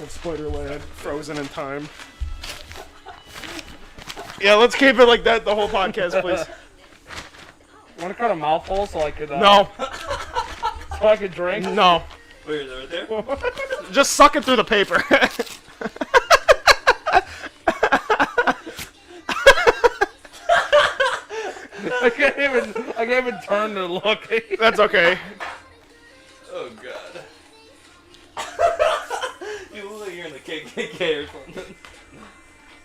of Spider-Land, frozen in time. Yeah, let's keep it like that the whole podcast, please. Want to cut a mouthful so I could? No. So I could drink. No. Wait, is it right there? Just suck it through the paper. I can't even turn to look. That's okay. Oh god. You look like you're in the KKK or something.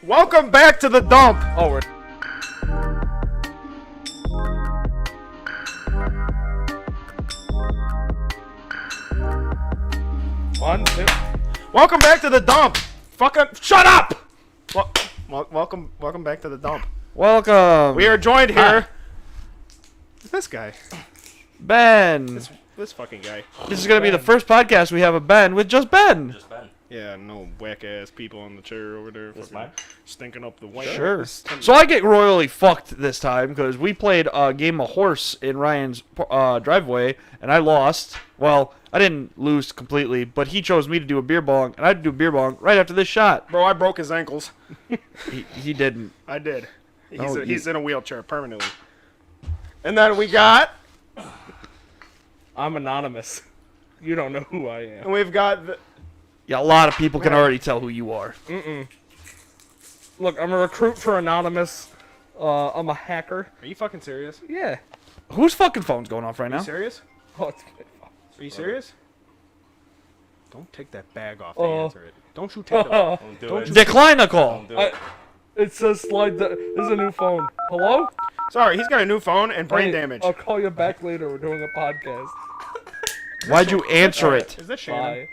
Welcome back to the dump. Oh, we're. One, two. Welcome back to the dump. Fucking shut up. Welcome back to the dump. Welcome. We are joined here. This guy. Ben. This fucking guy. This is gonna be the first podcast we have of Ben with just Ben. Just Ben. Yeah, no whack ass people on the chair over there. This fucking mine? stinking up the white. Sure. So I get royally fucked this time because we played a game of horse in Ryan's driveway and I lost. Well, I didn't lose completely, but he chose me to do a beer bong, and I had to do a beer bong right after this shot. Bro, I broke his ankles. He didn't. I did. No, He's in a wheelchair permanently. And then we got, I'm anonymous. You don't know who I am. and we've got the, Yeah, a lot of people can already tell who you are. Look, I'm a recruit for Anonymous. I'm a hacker. Are you fucking serious? Yeah. Whose fucking phone's going off right Are you now? serious? Oh, it's... Are you serious? Don't take that bag off to Oh. answer it. Don't you take it. Don't do Don't it. you- Decline the call. Don't do it. It says slide. This is a new phone. Hello? Sorry, he's got a new phone and brain Hey, damage. I'll call you back later. We're doing a podcast. Why'd you answer it? Is that Shannon? Bye.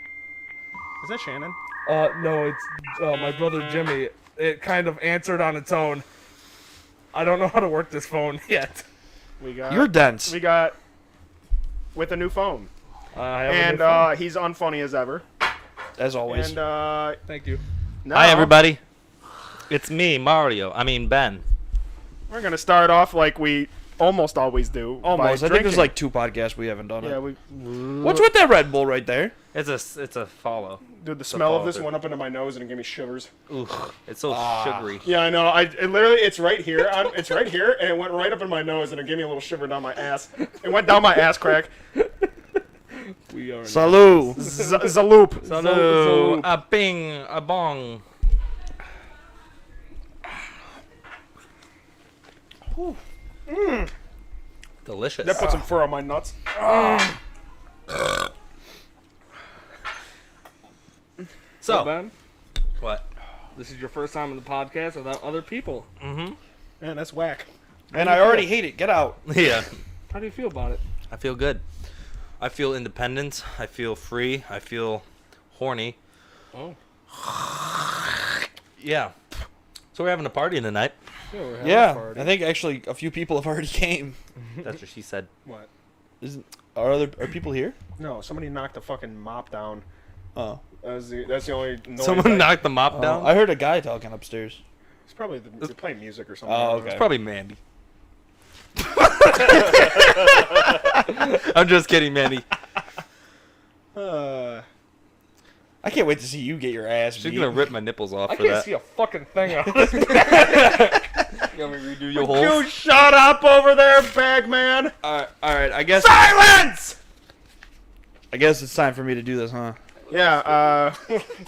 Is that Shannon? No, it's my brother Jimmy. It kind of answered on its own. I don't know how to work this phone yet. We got. You're dense. We got with a new phone, I have a and new phone. he's unfunny as ever. As always. And Thank you. now Hi everybody. It's me, Mario. I mean Ben. we're gonna start off like we almost always do. by Almost. I think there's drinking. like 2 podcasts we haven't done Yeah, it. we. What's with that Red Bull right there? It's a follow. Dude, the smell of this follow. went up into my nose and it gave me shivers. Ooh, it's so sugary. Yeah, I know. It literally, it's right here. It's right here, and it went right up in my nose, and it gave me a little shiver down my ass. It went down my ass crack. We are. Zaloop. Salud. Hello, a bing, a bong. Delicious. That put some fur on my nuts. So, Ben, what? this is your first time on the podcast without other people. Man, that's whack. And I already hate it. Get out. Yeah, How do you feel about it? I feel good. I feel independent. I feel free. I feel horny. Oh. Yeah. So we're having a party tonight. Yeah, we're having a Yeah, party. I think actually a few people have already came. That's what she said. What? Are people here? No, somebody knocked the fucking mop down. Oh. That's the only noise. Someone knocked the mop down. I heard a guy talking upstairs. It's probably they're playing music or something. Oh, okay. It's probably Mandy. I'm just kidding, Mandy. Uh, I can't wait to see you get your ass She's beat. gonna rip my nipples off I for can't that. see a fucking thing out of this. You want me to redo your you holes? shut up over there, Bagman. All right. I guess Silence. it's time for me to do this, huh? Yeah.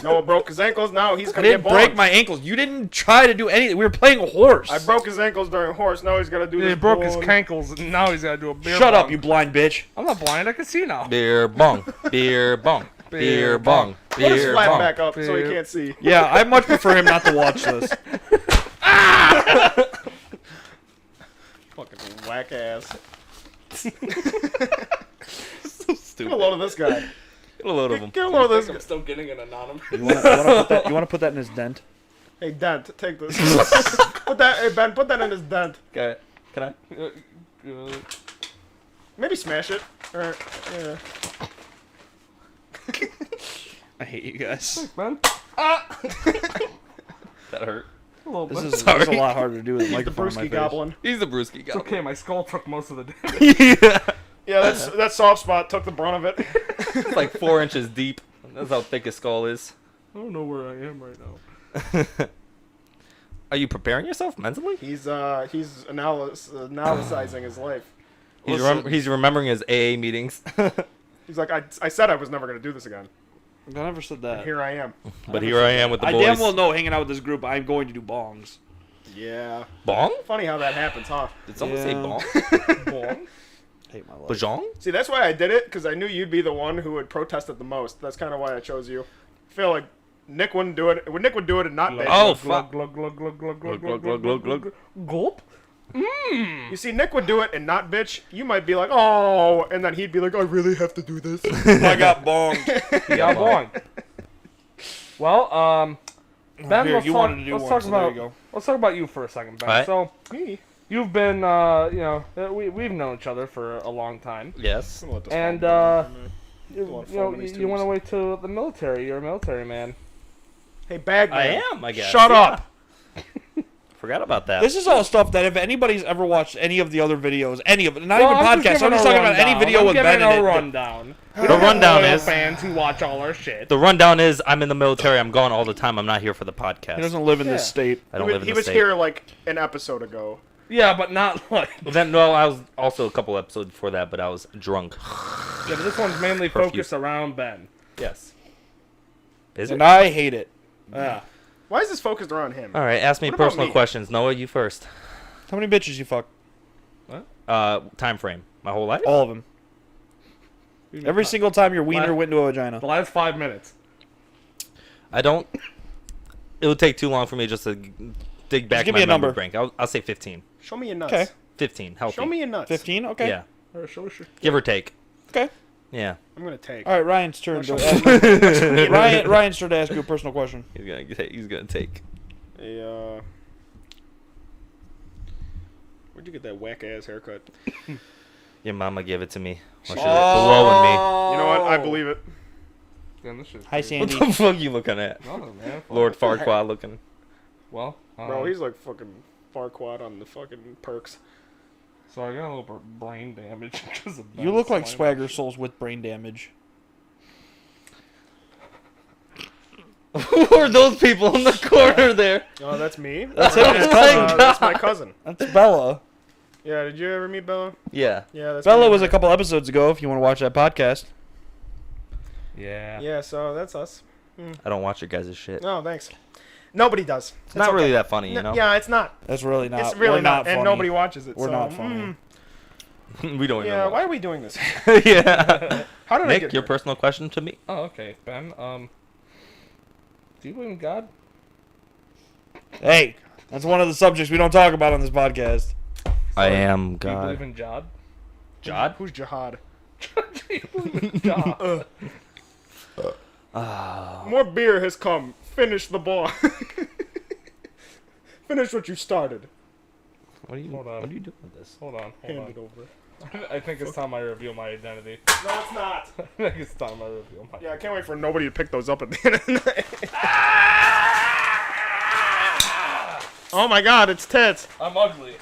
Noah broke his ankles. Now he's I gonna didn't get break bonged. my ankles. You didn't try to do anything. We were playing a horse. I broke his ankles during horse. Now he's gotta do this. He broke his bong. cankles, and now he's got to do a beer Shut bong. up, you blind bitch. I'm not blind. I can see now. Beer bong, beer bong, beer bong, Put his beer flat bong. back up so he Beer. can't see. Yeah, I much prefer him not to watch this. Fucking whack ass. So Get a stupid. load of this guy. Get a load of them. Get a load of this guy. I'm still getting an anonymous. Oh, You want to put that in his dent? Hey, Dent, take this. Hey, Ben, put that in his dent. Okay. Can I? Maybe smash it. Or, yeah. I hate you guys. Man, That hurt. a little bit. Oh, This is Sorry. a lot harder to do with a The microphone in my Brewski face. Goblin. He's the brewski It's guy. okay, my skull took most of the damage. Yeah. Yeah, that soft spot took the brunt of it. It's like 4 inches deep. That's how thick his skull is. I don't know where I am right now. Are you preparing yourself mentally? He's analyzing his life. He's remembering his AA meetings. He's like, I said I was never gonna do this again. I never said And that. here I am. But here I am with the I boys. damn well know, hanging out with this group, I'm going to do bongs. Yeah. Bong? Funny how that happens, huh? Did someone say Yeah. bong? Bong? Hate my life. Bajong? See, that's why I did it, because I knew you'd be the one who would protest it the most. That's kind of why I chose you. I feel like Nick wouldn't do it. Nick would do it and not Dave. Oh, glug, fuck. glug, glug, glug, glug, glug, Glug, glug, glug, glug, glug, glug, Gulp? You see, Nick would do it and not bitch. You might be like, oh, and then he'd be like, I really have to do this. I got bonged. Yeah, bong. Well, Ben, Here, let's you talk, wanted to do let's one, talk so there about you go. let's talk about you for a second, Ben. Alright. So Me? you've been, we've known each other for a long time, Yes. and you went away to the military. You're a military man. Hey, Bagman. I am, I guess. Shut Yeah. up. Forgot about that. This is all stuff that if anybody's ever watched any of the other videos, any of it, not Well, even I'm podcasts, I'm giving just a talking about any rundown. video I'm with giving Ben in a it. rundown. The rundown Loyal is fans who watch all our shit. the rundown is I'm in the military. I'm gone all the time. I'm not here for the He podcast. doesn't live in this Yeah. state. I don't He live in he the was state. here like an episode ago. Yeah, but not like. Then no, I was also a couple episodes before that, but I was drunk. Yeah, but this one's mainly Curfew. focused around Ben. Yes. Is it? And I hate it. Yeah. Why is this focused around him? All right, ask me What about personal me? questions. Noah, you first. How many bitches you fuck? Time frame. My whole life? All of them. Every single time your wiener What? went into a vagina. The last 5 minutes. I don't. It would take too long for me just to dig back give my me a memory number. bank. I'll say 15. Show me your nuts. Okay. 15. Healthy. Show me your nuts. 15? Okay. Yeah. All right, sure. Give or take. Okay. Yeah. I'm gonna take. All right, Ryan's turn to Show me ask. your nuts. Ryan's turn to ask you a personal question. He's gonna take. Hey, where'd you get that whack ass haircut? Your mama gave it to me. While she Oh. was blowing You know what? I believe it. Damn, this shit's Hi, crazy. me. What Sandy. the fuck you looking at? Nothing, man. Fuck. Lord Farquaad looking. Well, Bro, he's like fucking Farquaad on the fucking perks. so I got a little brain damage because of You look like Ben's Swagger Souls with brain damage. Who are those people in the corner there? Oh, that's me. That's him, his cousin. That's my cousin. That's Bella. Yeah, did you ever meet Bella? Yeah. Yeah, that's Bella me. was a couple episodes ago, if you want to watch that podcast. Yeah. Yeah, so that's us. I don't watch your guys' shit. No, thanks. Nobody does. It's not really that funny, you know? Yeah, it's not. That's really not. It's really we're not, funny. and nobody watches it. We're so, not funny. We don't Yeah, even why are we doing this? watch. Yeah. How did I Nick, get your here? personal question to me? Oh, okay, Ben. Do you believe in God? Hey, that's one of the subjects we don't talk about on this podcast. I am Do you believe God. in Jod? Jod? Who's Jihad? Do you believe in Jod? More beer has come. Finish the ball. Finish what you started. What are you Hold on. What are you doing with this? Hold on. Hand Hold it over. on. I think it's time I reveal my identity. No, it's not. I think it's time I reveal my. Yeah, I can't wait for nobody to pick those up at the end of the night. Oh my god, it's tits. I'm ugly.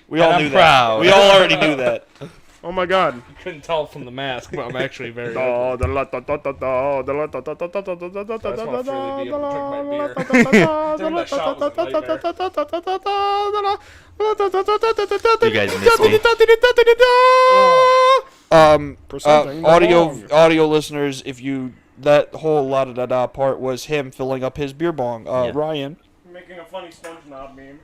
We all And knew I'm proud. that. We all already knew that. Oh my god. You couldn't tell from the mask, but I'm actually very ugly. Oh, I just want to freely be able to drink my beer. During that shot was a nightmare. You guys miss me. Presenting the bong. Audio listeners, if you that whole la da da da part was him filling up his beer bong. Yeah. Ryan. Making a funny SpongeBob meme.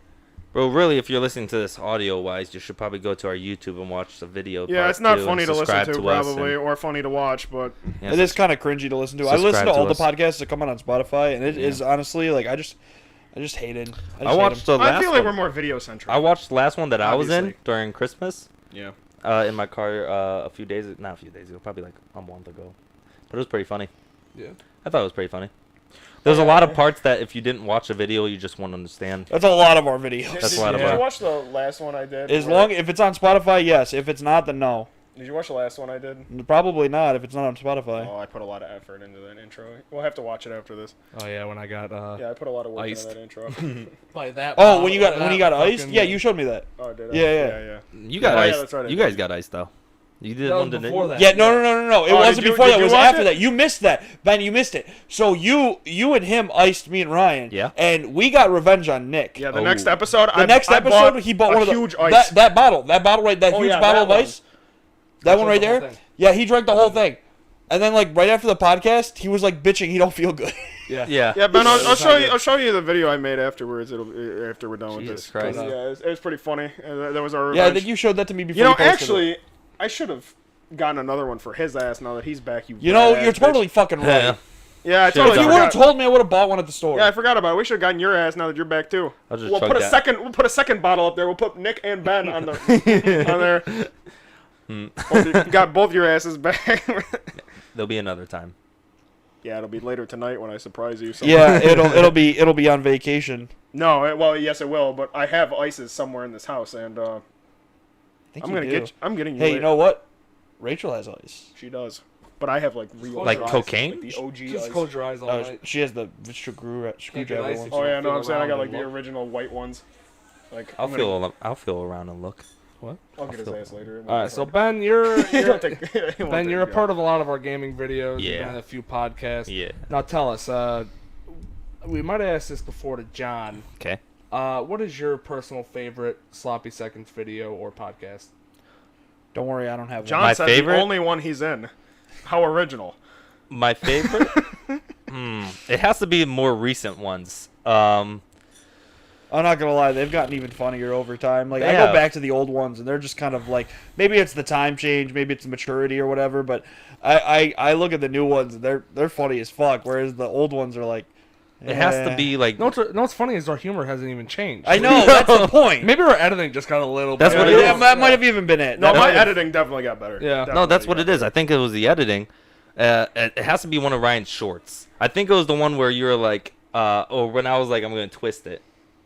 Bro, really, if you're listening to this audio-wise, you should probably go to our YouTube and watch the video. Yeah, part it's not two funny and to listen subscribe to, us probably, and- or funny to watch, but yeah, It is kind of cringy to listen to. I listen subscribe to all to the us. podcasts that come out on Spotify, and it is honestly like I just hated. I watched the last I feel like one. we're more video centric. I watched the last one that I was in Obviously. during Christmas Yeah. in my car not a few days ago, probably like a month ago. But it was pretty funny. Yeah. I thought it was pretty funny. There's a lot of parts that if you didn't watch the video, you just won't understand. That's a lot of our videos. That's a lot of Did you our- watch the last one I did? As where- long if it's on Spotify, yes. If it's not, then no. Did you watch the last one I did? Probably not if it's not on Spotify. Oh, I put a lot of effort into that intro. We'll have to watch it after this. Oh yeah, when I got Yeah, I put a lot of work Iced. into that intro. by that. Oh, when you got iced? Yeah, you showed me that. Oh, did I? Yeah, yeah. yeah. You got Oh, yeah, iced. that's right, I You did. guys got iced though. You did That was one didn't before you? that. Yeah, no. It Oh, wasn't did you- before did that. It you was watch after it? that. You missed that. Ben, you missed it. So you and him iced me and Ryan. Yeah. And we got revenge on Nick. Yeah, the Oh. next episode. The next episode, he bought one of the huge ice. that bottle right, that Oh, huge yeah, bottle that of one. ice. That one right the whole there. thing. Yeah, he drank the whole thing. And then like right after the podcast, he was like bitching he don't feel good. Yeah. Yeah. Yeah, Ben, I'll It's show not you. good. I'll show you the video I made afterwards. After we're done with Jesus this. Christ. Yeah, it was pretty funny. That was our. Yeah, I revenge. think you showed that to me before. You know, posted it. actually, I should have gotten another one for his ass now that he's back. You know, bad you're bitch. totally fucking right. Yeah. Yeah, I Should've totally If you done would have forgot. told me, I would have bought one at the store. Yeah, I forgot about it. We should have gotten your ass now that you're back too. I'll just We'll chug put a that. second. We'll put a second bottle up there. We'll put Nick and Ben on the on there. Hope you got both your asses back. There'll be another time. Yeah, it'll be later tonight when I surprise you. So. Yeah, it'll be on vacation. No, well, yes, it will. But I have ices somewhere in this house, and I think I'm you gonna do. get. I'm getting you. Hey, you later. know what? Rachel has ice. She does, but I have like real. Like ice, cocaine? like the OG Just ice. close your eyes all night. She has the screwdriver ice ones. if Oh yeah, no, Feel I'm saying I got around like and the look. original white ones. Like I'll I'm gonna- feel around and look. I'll get his ass later. All right, so Ben, you're Ben, you're a part of a lot of our gaming videos. Yeah. You've been in a few podcasts. Yeah. Now tell us. We might have asked this before to John. Okay. What is your personal favorite Sloppy Seconds video or podcast? Don't worry, I don't have John My said favorite? the only one he's in. How original. My favorite? It has to be more recent ones. I'm not gonna lie, they've gotten even funnier over time. Like They I go have. back to the old ones, and they're just kind of like maybe it's the time change, maybe it's maturity or whatever. But I look at the new ones, and they're funny as fuck. Whereas the old ones are like, It has to eh. be like. No, what's funny is our humor hasn't even changed. I know that's the point. Maybe our editing just got a little. That's bit what Yeah, it is. that might have even been it. No, That my might have- editing definitely got better. Yeah. No, that's Definitely what got it is. I think it was the editing. It has to be one of Ryan's shorts. I think it was the one where you were like, or when I was like, I'm gonna twist it.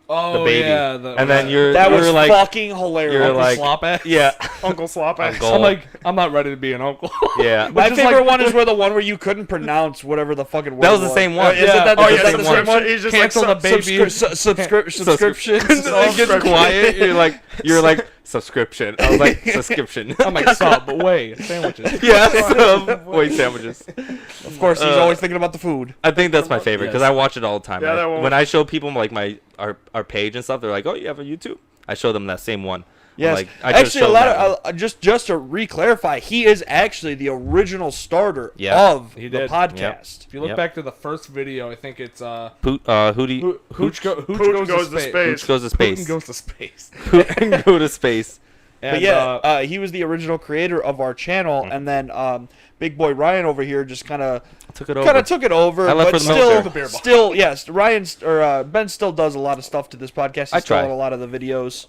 Oh The baby. yeah, And then you're That was like, fucking hilarious. you're Uncle like- slop ass. yeah, Uncle Slop ass. Uncle- I'm like, I'm not ready to be an uncle. yeah. My Which is favorite like- one is where the one where you couldn't pronounce whatever the fucking word That was the same one. Is it that, Oh is yeah, that the the same same one? He's just Cancel like, the baby. Subscriptions. it gets quiet. You're like subscription. I was like subscription. I'm like Subway sandwiches. yeah, Subway sandwiches. Of course, he's always thinking about the food. I think that's my favorite because Yes. I watch it all the time. Yeah, that one When I show people like our page and stuff, they're like, "Oh, you have a YouTube?" I show them that same one. I'm Yes, like, I just actually, a showed lot that one. of just to re-clarify, he is actually the original starter Yeah. of He the did. podcast. If you look Yep. back to the first video, I think it's Hootie Hooch goes Putin to space. Hooch goes to space. Putin goes to space. Putin go to space. But And, yeah, he was the original creator of our channel, and then Big Boy Ryan over here just kind of Took it over. took it over. I left but for the military. still, still, yes, Ben still does a lot of stuff to this podcast. He's I still try. on a lot of the videos.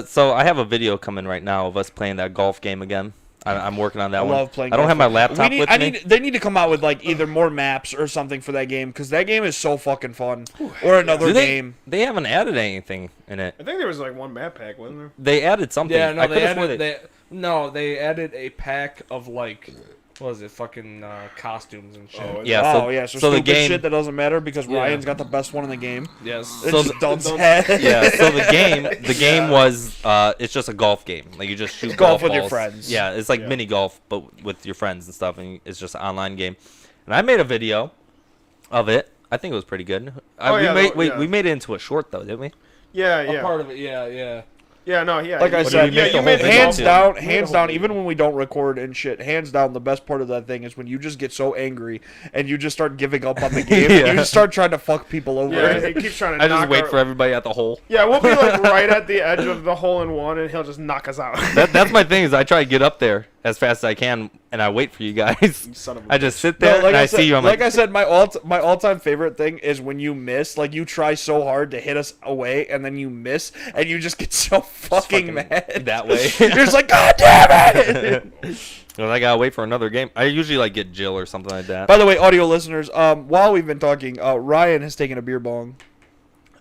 So I have a video coming right now of us playing that golf game again. I'm working on that I one. love playing. I don't golf. have my laptop with me. They need to come out with like either more maps or something for that game because that game is so fucking fun. Or another Do they, game. They haven't added anything in it. I think there was like one map pack, wasn't there? They added something. Yeah, no, I they could've sworn added they added a pack of like what was it, fucking costumes and shit. Oh, Yeah, So, so, yeah, so the stupid game. shit that doesn't matter because Yeah. Ryan's got the best one in the game. Yes. It's So just the- Dump's head. Yeah, so the game was it's just a golf game. Like you just shoot golf with your balls. friends. Yeah, it's like Yeah. mini golf but with your friends and stuff, and it's just an online game. And I made a video of it. I think it was pretty good. Oh, yeah, yeah. We made it into a short though, didn't we? Yeah, A yeah. part of it, yeah. Yeah, no, yeah. Like I you- said, yeah, make the you whole made thing hands Yeah. down, made hands the whole down. Even when we don't record and shit, hands down, the best part of that thing is when you just get so angry and you just start giving up on the game. Yeah. And you just start trying to fuck people over. Yeah, he keeps trying to I just knock wait our- for everybody at the hole. Yeah, we'll be like right at the edge of the hole in one, and he'll just knock us out. That's my thing is I try to get up there as fast as I can, and I wait for you guys. son of a I just sit No, there and I said, see you. I'm like like, I said, my all-time favorite thing is when you miss. Like you try so hard to hit us away, and then you miss, and you just get so fucking mad. that way. You're just like, God damn it! Well, I gotta wait for another game. I usually like get Jill or something like that. By the way, audio listeners, while we've been talking, Ryan has taken a beer bong.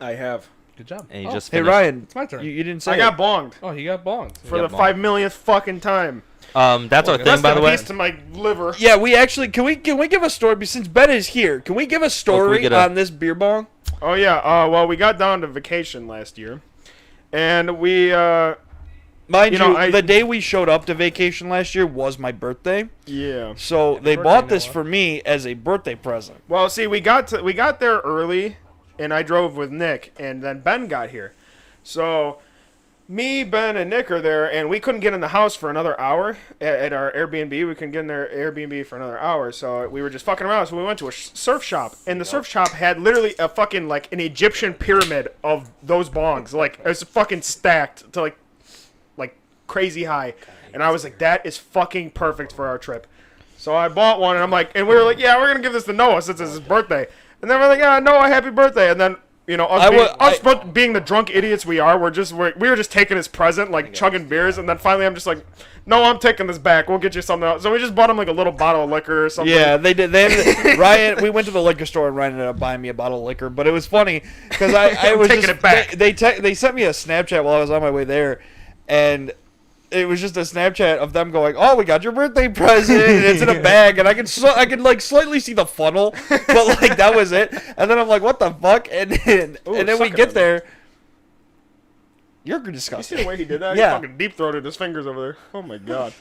I have. Good job. And you Oh, just Hey finished. Ryan, It's my turn. you didn't say I got it. bonged Oh, he got bonged. for got the bonged. 5 millionth fucking time. That's our thing, Rest by in the way. peace to my liver. Yeah, we actually can we give a story since Ben is here? Can we give a story get a- on this beer bong? Oh yeah. Well, we got down to vacation last year, and we Mind you, I- the day we showed up to vacation last year was my birthday. Yeah. So they birthday, bought this Noah. for me as a birthday present. Well, see, we got there early, and I drove with Nick, and then Ben got here. So me, Ben, and Nick are there, and we couldn't get in the house for another hour at our Airbnb. We couldn't get in their Airbnb for another hour, so we were just fucking around. So we went to a surf shop, and the surf shop had literally a fucking, like, an Egyptian pyramid of those bongs. Like, it was fucking stacked to, like crazy high. And I was like, that is fucking perfect for our trip. So I bought one, and I'm like, and we were like, yeah, we're going to give this to Noah since it's his birthday. And then we're like, yeah, Noah, happy birthday. And then, us being the drunk idiots we are, we were just taking his present, like chugging beers, and then finally I'm just like, no, I'm taking this back. We'll get you something else. So we just bought him like a little bottle of liquor or something. Yeah, they did. Ryan, we went to the liquor store and Ryan ended up buying me a bottle of liquor. But it was funny because I was taking it back. They sent me a Snapchat while I was on my way there, and it was just a Snapchat of them going, "Oh, we got your birthday present, and it's in a bag," and I could like slightly see the funnel, but like that was it. And then I'm like, "What the fuck?" And then we suck it get up. there. You're You see disgusting. the way he did that? Yeah. He fucking deep-throated his fingers over there. Oh my god.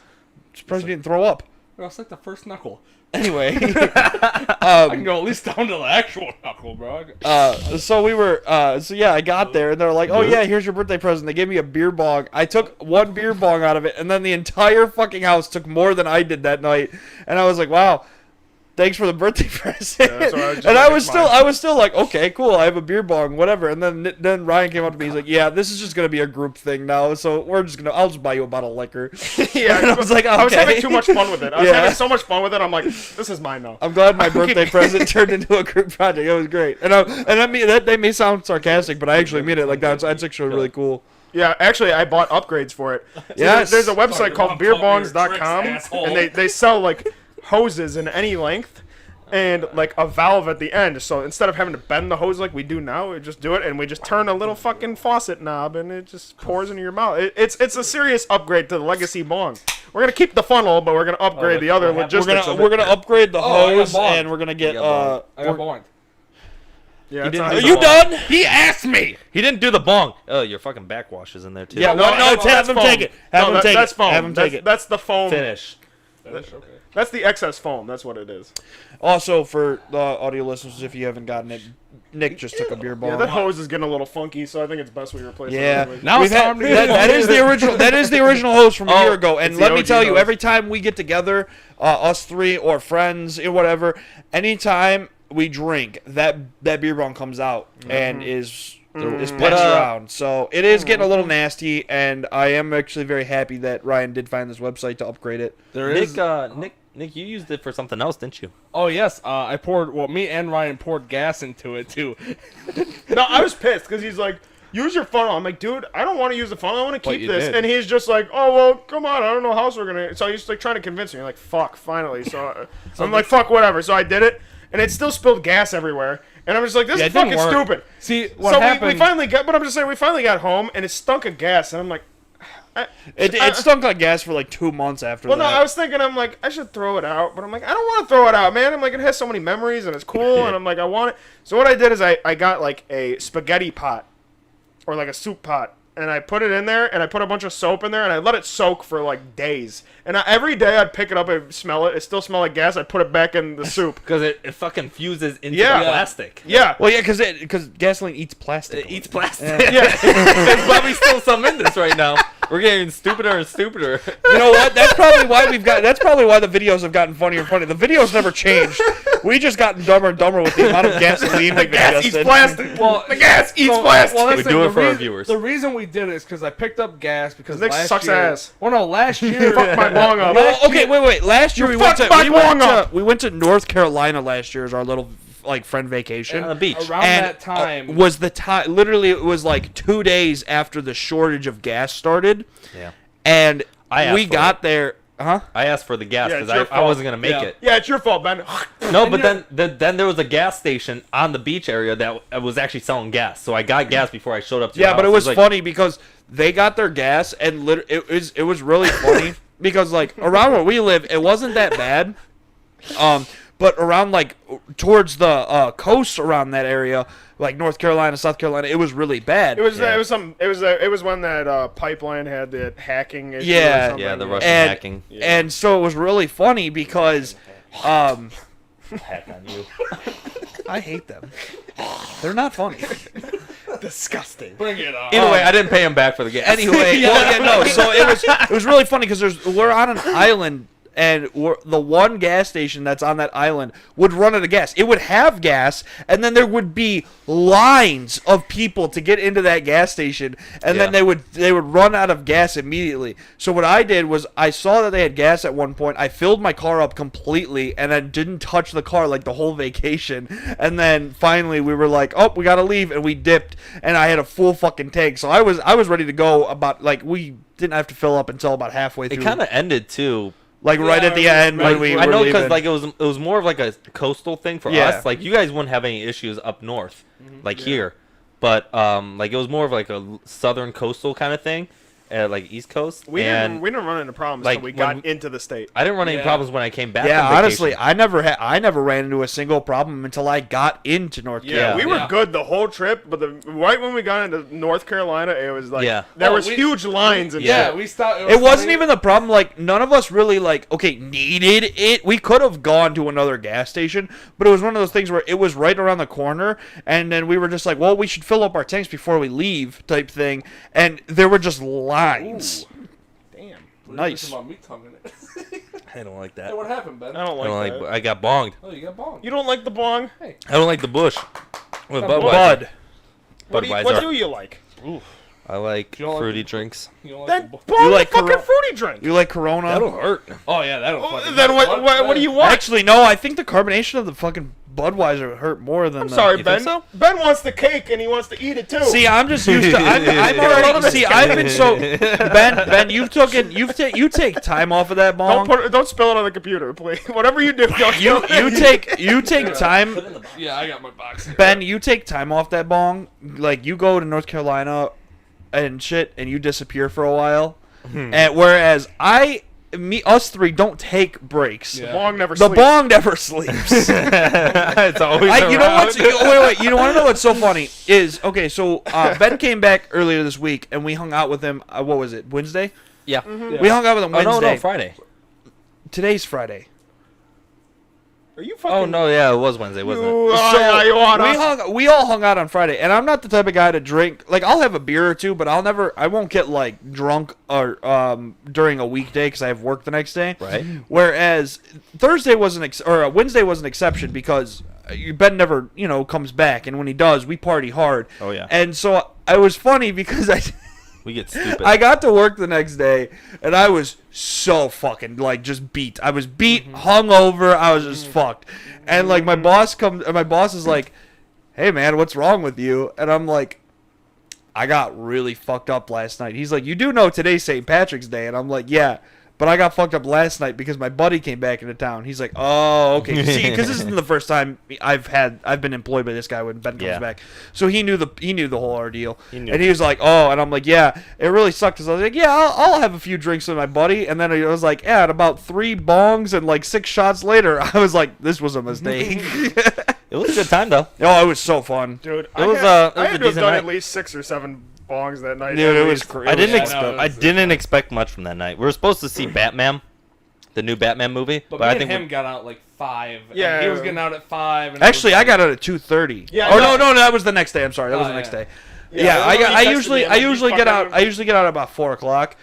Surprised you didn't throw up. That's like the first knuckle. Anyway, I can go at least down to the actual knuckle, bro. so we were, I got there and they're like, "Oh yeah, here's your birthday present." They gave me a beer bong. I took one beer bong out of it, and then the entire fucking house took more than I did that night. And I was like, "Wow, thanks for the birthday present." Yeah, so I just and like, I was still like, "Okay, cool. I have a beer bong, whatever." And then Ryan came up to me. He's like, "Yeah, this is just gonna be a group thing now. So I'll just buy you a bottle of liquor." Yeah, And I was like, I was "Okay." having too much fun with it. I was Yeah. having so much fun with it. I'm like, this is mine now. I'm glad my birthday present turned into a group project. It was great, and I mean that may sound sarcastic, but I actually mean it like that. So that's actually really cool. Yeah, actually, I bought upgrades for it. So Yes. there's a website Sorry, called Mom, taught me your beerbongs.com, tricks, asshole. and they sell like hoses in any length and like a valve at the end. So instead of having to bend the hose like we do now, we just do it, and we just turn a little fucking faucet knob, and it just pours into your mouth. It's a serious upgrade to the legacy bong. We're gonna keep the funnel, but we're gonna upgrade the other what happened? logistics. We're gonna upgrade the Oh, I got hose, bonged. and we're gonna get You got I got bonked. Yeah, He it's didn't not- do Are the you bong. done? He asked me. He didn't do the bong. Oh, your fucking backwash is in there too. Yeah, No, no, that's have him foam. take it. Have him take that's it. foam. Have him take it. That's the foam. Finish. Finish, okay. That's the excess foam. That's what it is. Also, for the audio listeners, if you haven't gotten it, Nick just took a beer bong. Yeah, that hose is getting a little funky, so I think it's best we replace Yeah. it. with- Now We've it's time to that, get that is the original. That is the original hose from a Oh, year ago. And it's the let me OG tell you, hose. every time we get together, us three or friends or whatever, anytime we drink, that beer bong comes out and is passed But, around. So it is getting a little nasty, and I am actually very happy that Ryan did find this website to upgrade it. There is. Nick, you used it for something else, didn't you? Oh yes, I poured. Well, me and Ryan poured gas into it too. No, I was pissed because he's like, use your funnel. I'm like, dude, I don't want to use the funnel. I want to But keep you this. did. And he's just like, oh, well, come on. I don't know how else we're going to. So he's like trying to convince me. You're like, fuck, finally. So, I'm like, fuck, whatever. So I did it. And it still spilled gas everywhere. And I'm just like, this Yeah, is it didn't fucking work. stupid. See what So happened? we finally got, but I'm just saying, we finally got home and it stunk of gas. And I'm like, It stunk like gas for like 2 months after well, no, that. I was thinking, I'm like, I should throw it out, but I'm like, I don't want to throw it out, man. I'm like, it has so many memories and it's cool, and I'm like, I want it. So what I did is I got like a spaghetti pot, or like a soup pot, and I put it in there, and I put a bunch of soap in there, and I let it soak for like days. And every day I'd pick it up and smell it. It still smelled like gas. I'd put it back in the soup. Because it fucking fuses into Yeah. the plastic. Yeah. Well, yeah, because gasoline eats plastic. It eats plastic. Yeah. There's probably still some in this right now. We're getting stupider and stupider. You know what? That's probably why That's probably why the videos have gotten funnier and funnier. The videos never changed. We just gotten dumber and dumber with the amount of gasoline we've Gas eats ingested. plastic. Well, the gas eats plastic. Well, We that's do the it for our reason- viewers. The reason we did it is because I picked up gas because Nick last sucks year. ass. Well, no, last year. Fuck my bong up. Well, okay, wait. Last year we went fucked my bong up. we went to North Carolina last year as our little like friend vacation. On the beach. Around And that time, was the time literally it was like 2 days after the shortage of gas started, Yeah. and I asked we for got there. Huh? I asked for the gas Yeah, because it's your I fault. wasn't going to make Yeah. it. Yeah, it's your fault, Ben. No, but then there was a gas station on the beach area that was actually selling gas. So I got gas before I showed up to your Yeah, but it house. was like, funny because they got their gas and it was really funny because like around where we live it wasn't that bad, but around like towards the coast around that area, like North Carolina, South Carolina, it was really bad. It was when that pipeline had the hacking issue. Yeah. or something. Yeah, the Russian and, hacking. and so it was really funny because Hack on you. I hate them. They're not funny. Disgusting. Bring it on. Either way, I didn't pay him back for the gas. Anyway, well, yeah, no. So it was really funny because we're on an island, and the one gas station that's on that island would run out of gas. It would have gas, and then there would be lines of people to get into that gas station, and then they would run out of gas immediately. So what I did was I saw that they had gas at one point. I filled my car up completely, and then didn't touch the car like the whole vacation. And then finally we were like, oh, we gotta leave, and we dipped, and I had a full fucking tank. So I was ready to go. About like we didn't have to fill up until about halfway through. It kind of ended too. Like right at the end when we I were know leaving. because like it was more of like a coastal thing for Yeah. us. Like you guys wouldn't have any issues up north, like here, but like it was more of like a southern coastal kind of thing, like East Coast. We and didn't run into problems like, until we when got into the state. I didn't run any Yeah. problems when I came back. Yeah, from honestly, vacation. I never ran into a single problem until I got into North Yeah, Carolina. we were Yeah. good the whole trip, but right when we got into North Carolina, it was like there Oh, was huge lines and Yeah, shit. we stopped. It wasn't even the problem. Like none of us really needed it. We could have gone to another gas station, but it was one of those things where it was right around the corner, and then we were just like, well, we should fill up our tanks before we leave, type thing. And there were just lines. Damn. Nice. About me tonguing it. I don't like that. Hey, what happened, Ben? I don't I like don't that. like. I got bonged. Oh, you got bonged. You don't like the bong? Hey, I don't like the bush. With Bud. Budweiser. What Budweiser. do you like? I like You don't like fruity the- drinks. you don't like Then the bong like a fucking Coro- fruity drink. You like Corona? That'll hurt. Oh yeah, that'll. Oh, fucking then hurt. what do you want? Actually, no. I think the carbonation of the fucking Budweiser hurt more than. I'm sorry, You Ben. think so? Ben wants the cake and he wants to eat it too. See, I'm just used to. I'm already. See, I've been so. Ben, you take time off of that bong. don't spill it on the computer, please. Whatever you do, don't You take time. Yeah, I got my box. Ben, you take time off that bong. Like you go to North Carolina and shit, and you disappear for a while. And whereas us three don't take breaks. Yeah. The bong never The sleeps. bong never sleeps. It's always You know around. what's wait. You want to know what's so funny is okay. So Ben came back earlier this week, and we hung out with him. What was it? Wednesday. Yeah. We hung out with him Oh Wednesday. no, Friday. Today's Friday. Are you fucking? Oh no, yeah, it was Wednesday, wasn't it? We all hung out on Friday, and I'm not the type of guy to drink. Like I'll have a beer or two, but I won't get like drunk or during a weekday because I have work the next day. Right. Whereas Thursday was Wednesday was an exception because Ben never comes back, and when he does, we party hard. Oh, yeah. And so it was funny because We get stupid. I got to work the next day, and I was so fucking just beat. I was beat, hungover. I was just fucked. And like my boss is like, "Hey man, what's wrong with you?" And I'm like, "I got really fucked up last night." He's like, "You do know today's St. Patrick's Day?" And I'm like, "Yeah." But I got fucked up last night because my buddy came back into town. He's like, "Oh, okay." See, because this isn't the first time I've been employed by this guy when Ben comes back. So he knew the whole ordeal, and he was like, "Oh," and I'm like, "Yeah." It really sucked because I was like, "Yeah, I'll have a few drinks with my buddy," and then I was like, "Yeah." And about 3 bongs and like 6 shots later, I was like, "This was a mistake." It was a good time though. Oh, it was so fun, Dude, It was I a had to have decent done night. at least 6 or 7 bongs that night. dude. at It was least. crazy. I didn't Yeah, expect. no, I it was- didn't expect much from that night. We were supposed to see Batman, the new Batman movie, But but I me think and him got out like 5. Yeah. And he was getting out at 5. And Actually, I got out at 2:30. Yeah, Or no. no, that was the next day. I'm sorry, that was Oh, the next yeah. day. Yeah, he I texted usually me, I like, usually you get out. fucking- I usually get out about 4:00.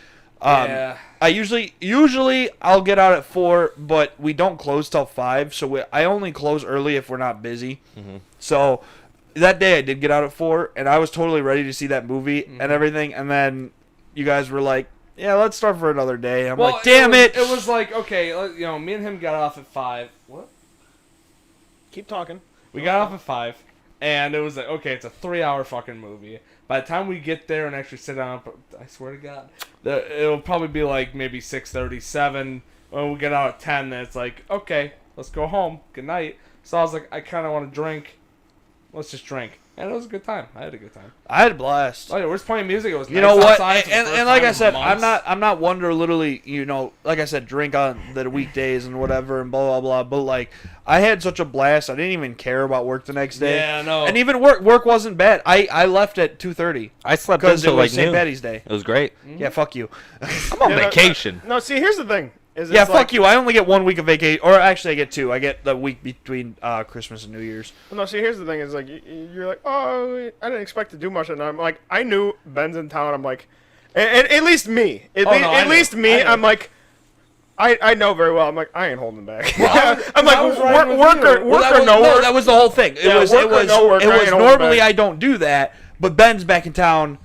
Yeah. I usually I'll get out at 4, but we don't close till 5, so I only close early if we're not busy. So that day I did get out at 4, and I was totally ready to see that movie and everything. And then you guys were like, "Yeah, let's start for another day." I'm like, "Damn it!" It was like, okay, me and him got off at 5. What? Keep talking. We got off at 5, and it was like, okay, it's a 3-hour fucking movie. By the time we get there and actually sit down, I swear to God, it'll probably be like maybe 6:37. When we get out at 10, then it's like, okay, let's go home. Good night. So I was like, I kind of want to drink. Let's just drink. And it was a good time. I had a good time. I had a blast. Oh yeah, we're just playing music. It was You nice know what? outside for the And first like time I in said, months. I'm not one to literally, like I said, drink on the weekdays and whatever and blah blah blah. But like, I had such a blast. I didn't even care about work the next day. Yeah, no. And even work wasn't bad. I left at 2:30 I slept because it until was like St. noon. Patty's Day. It was great. Yeah, fuck you. I'm on Yeah, vacation. No, see, here's the thing. Is Yeah, it's fuck like, you. I only get 1 week of vacation, or actually I get 2. I get the week between Christmas and New Year's. No, see, here's the thing. Is like you're like, oh, I didn't expect to do much, and I'm like, I knew Ben's in town. I'm like, and at least me, I know. least me, I know. I'm like. I know very well. I'm like, I ain't holding back. Well, I'm I was like, riding with work you. or no work. that was the whole thing. It Yeah, was work or no work, I ain't holding normally back. I don't do that, but Ben's back in town.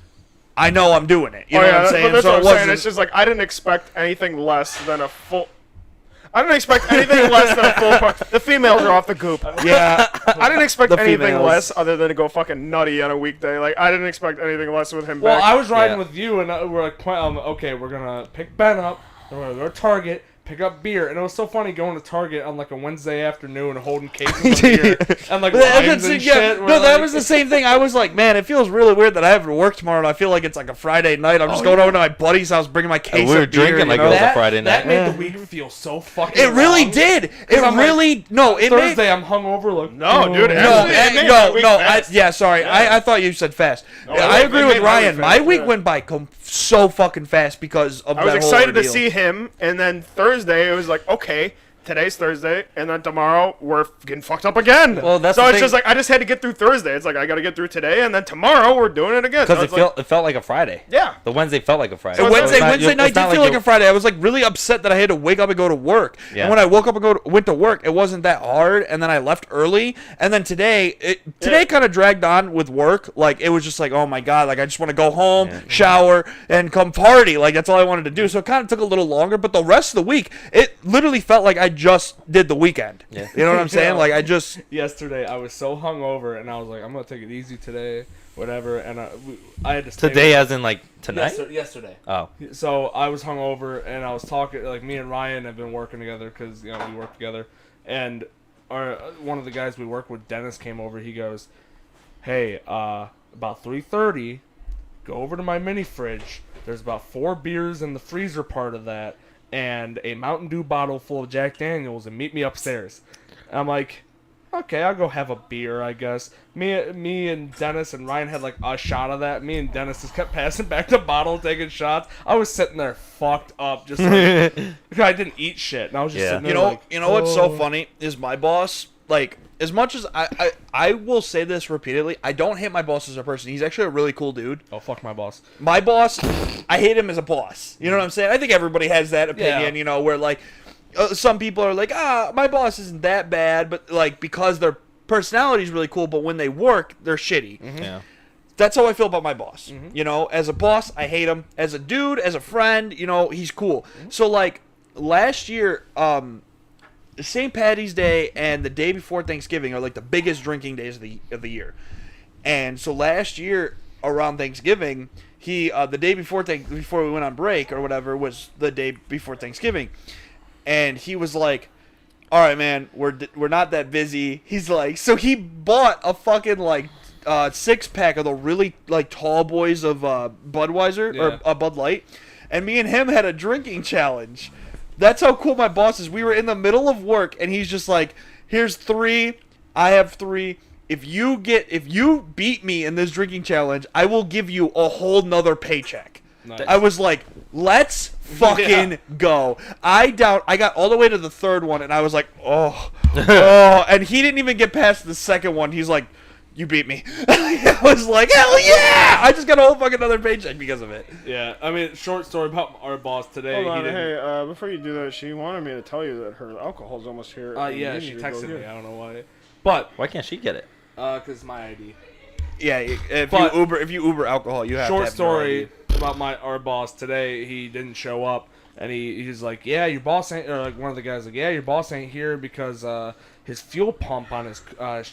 I know I'm doing it. You know Oh, yeah, what I'm saying? That's So what it I'm saying. wasn't. It's just like I didn't expect anything less than a full. I didn't expect anything less than a full. The females are off the coop. Yeah, I didn't expect The anything females. less other than to go fucking nutty on a weekday. Like I didn't expect anything less with him Well, back. I was riding Yeah. with you, and we're like, okay, we're gonna pick Ben up, and we're gonna go to Target, pick up beer, and it was so funny going to Target on like a Wednesday afternoon and holding cases of beer and like limes and shit. No, We're that like- was the same thing. I was like, man, it feels really weird that I have to work tomorrow, and I feel like it's like a Friday night. I'm just going over to my buddy's house, bringing my case we were of beer. drinking like you it know? was a that, Friday That night. made Yeah. the week feel so fucking. It really long. did. It I'm like, really no. It made Thursday, I'm hungover. Like, No, dude, no, Actually, it made my week fast. yeah, sorry. I thought you said fast. No, I it agree made with my week Ryan. My fast, week yeah. went by so fucking fast because of I was that whole excited to ordeal. see him, and then Thursday it was like, okay, today's Thursday, and then tomorrow we're getting fucked up again. Well, that's so the it's thing. just like I just had to get through Thursday. It's like I got to get through today, and then tomorrow we're doing it again. So Because it's it felt like a Friday. yeah. The Wednesday felt like a Friday. So And it's Wednesday, not- Wednesday night it's not did feel like it- a Friday. I was like really upset that I had to wake up and go to work. Yeah. And when I woke up and went to work, it wasn't that hard. And then I left early. And then today kind of dragged on with work. Like it was just like, oh my god, like I just want to go home, shower, and come party. Like that's all I wanted to do. So it kind of took a little longer. But the rest of the week, it literally felt like I just did the weekend. Yeah. You know what I'm saying? Yeah. Like I just. yesterday, I was so hungover, and I was like, I'm gonna take it easy today, whatever. And I had to stay Today, with- as in like tonight. Yesterday. Oh, So I was hungover, and I was talking like me and Ryan have been working together because we work together, and our one of the guys we work with, Dennis, came over. He goes, "Hey, about 3:30, go over to my mini fridge. There's about 4 beers in the freezer part of that, and a Mountain Dew bottle full of Jack Daniels, and meet me upstairs." And I'm like, okay, I'll go have a beer, I guess. Me and Dennis and Ryan had like a shot of that. Me and Dennis just kept passing back the bottle, taking shots. I was sitting there fucked up, just like because I didn't eat shit, and I was just Yeah. sitting there. You know, like, you know what's so oh. funny is my boss. Like, as much as I will say this repeatedly, I don't hate my boss as a person. He's actually a really cool dude. Oh fuck my boss. My boss, I hate him as a boss. You know what I'm saying? I think everybody has that opinion. Yeah. You know, where like some people are like, my boss isn't that bad, but like because their personality is really cool, but when they work, they're shitty. yeah. That's how I feel about my boss. You know, as a boss, I hate him. As a dude, as a friend, you know, he's cool. So like last year, St. Patty's Day and the day before Thanksgiving are like the biggest drinking days of the year. And so last year around Thanksgiving, he the day before we went on break or whatever was the day before Thanksgiving, and he was like, "All right, man, we're not that busy." He's like, so he bought a fucking like 6-pack of the really like tall boys of Budweiser Yeah. or Bud Light, and me and him had a drinking challenge. That's how cool my boss is. We were in the middle of work, and he's just like, "Here's 3. I have 3. If you beat me in this drinking challenge, I will give you a whole nother paycheck." Nice. I was like, "Let's fucking go!" I got all the way to the 3rd one, and I was like, "Oh, oh!" And he didn't even get past the 2nd one. He's like, "You beat me." I was like, "Hell yeah!" I just got a whole fucking other paycheck because of it. Yeah, I mean, short story about our boss today. Hold he on, didn't, hey, before you do that, she wanted me to tell you that her alcohol's almost here. and yeah, you she need to go texted get me. it. I don't know why, but Why can't she get it? because my ID. Yeah, if But- you Uber alcohol, you have to Short have story your about our boss today. He didn't show up, and he's like, yeah, your boss ain't, or like one of the guys like, yeah, your boss ain't here because his fuel pump on his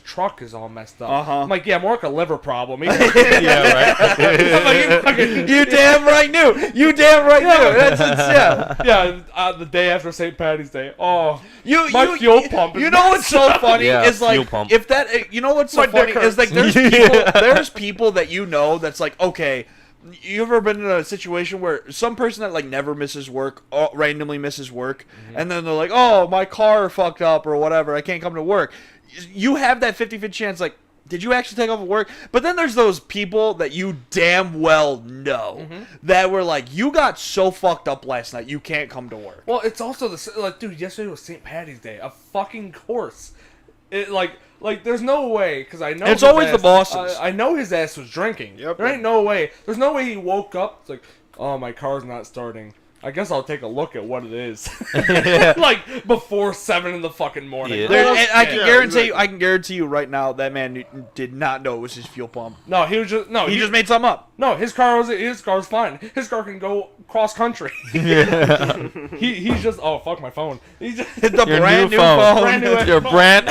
truck is all messed up. Uh-huh. I'm like, yeah, more like a liver problem. Yeah, right. I'm like, you fucking- You damn right knew. You damn right knew. Yeah. yeah, the day after St. Patty's Day. Oh, You fuel pump is You know what's so funny Yeah, is like fuel pump. if that. You know what's so My funny dick is like hurts. there's people that you know that's like, okay. You ever been in a situation where some person that like never misses work, randomly misses work, and then they're like, oh, my car fucked up or whatever, I can't come to work. You have that 50-50 chance, like, did you actually take off of work? But then there's those people that you damn well know that were like, you got so fucked up last night, you can't come to work. well, it's also like, dude, yesterday was St. Patty's Day. A fucking course. It like there's no way because I know It's his always ass, the bosses. I know his ass was drinking. Yep. There ain't no way. There's no way he woke up. It's like, oh, my car's not starting. I guess I'll take a look at what it is. Like before 7 in the fucking morning. Yeah. And I can Yeah, guarantee exactly. you, I can guarantee you right now, that man did not know it was his fuel pump. No, he was just no. He just made something up. no. His car's fine. His car can go cross country. He's just fuck my phone. He's just, The Your brand new new phone. phone. Brand new Your brand.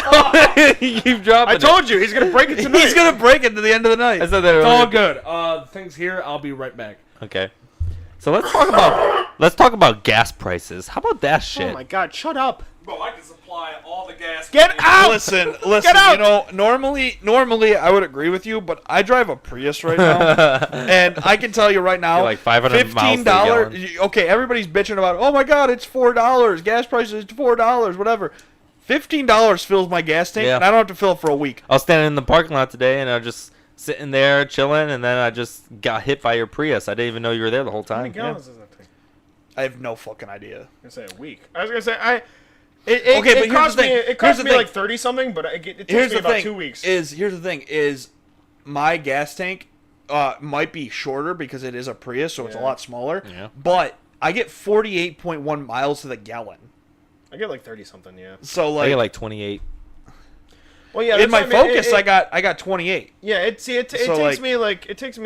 You keep dropping I told you he's gonna break it tonight. He's gonna break it to the end of the night. I said that it's all earlier. good. Things here. I'll be right back. Okay. So let's talk about gas prices. How about that shit? Oh my god, shut up. Bro, I can supply all the gas. Get out! Listen. Get out! You know, normally I would agree with you, but I drive a Prius right now, and I can tell you right now, You're like 500 miles to the $15. Okay, everybody's bitching about, oh my god, it's $4. Gas prices $4, whatever. $15 fills my gas tank, Yeah. and I don't have to fill it for a week. I was standing in the parking lot today, and I was just sitting there chilling, and then I just got hit by your Prius. I didn't even know you were there the whole How many time. gallons is that thing? I have no fucking idea. I was gonna say a week. I was gonna say It Okay, but it here's cost the me. thing. It Here's cost the me thing. like 30 something, but it takes Here's me the about thing. 2 weeks. Here's the thing is, my gas tank might be shorter because it is a Prius, so it's a Yeah. lot smaller. Yeah. But I get 48.1 miles to the gallon. I get like 30 something. Yeah. So I like, get like 28. Well, yeah. in that's my what I mean. Focus, I got 28. Yeah. It So, takes me like I think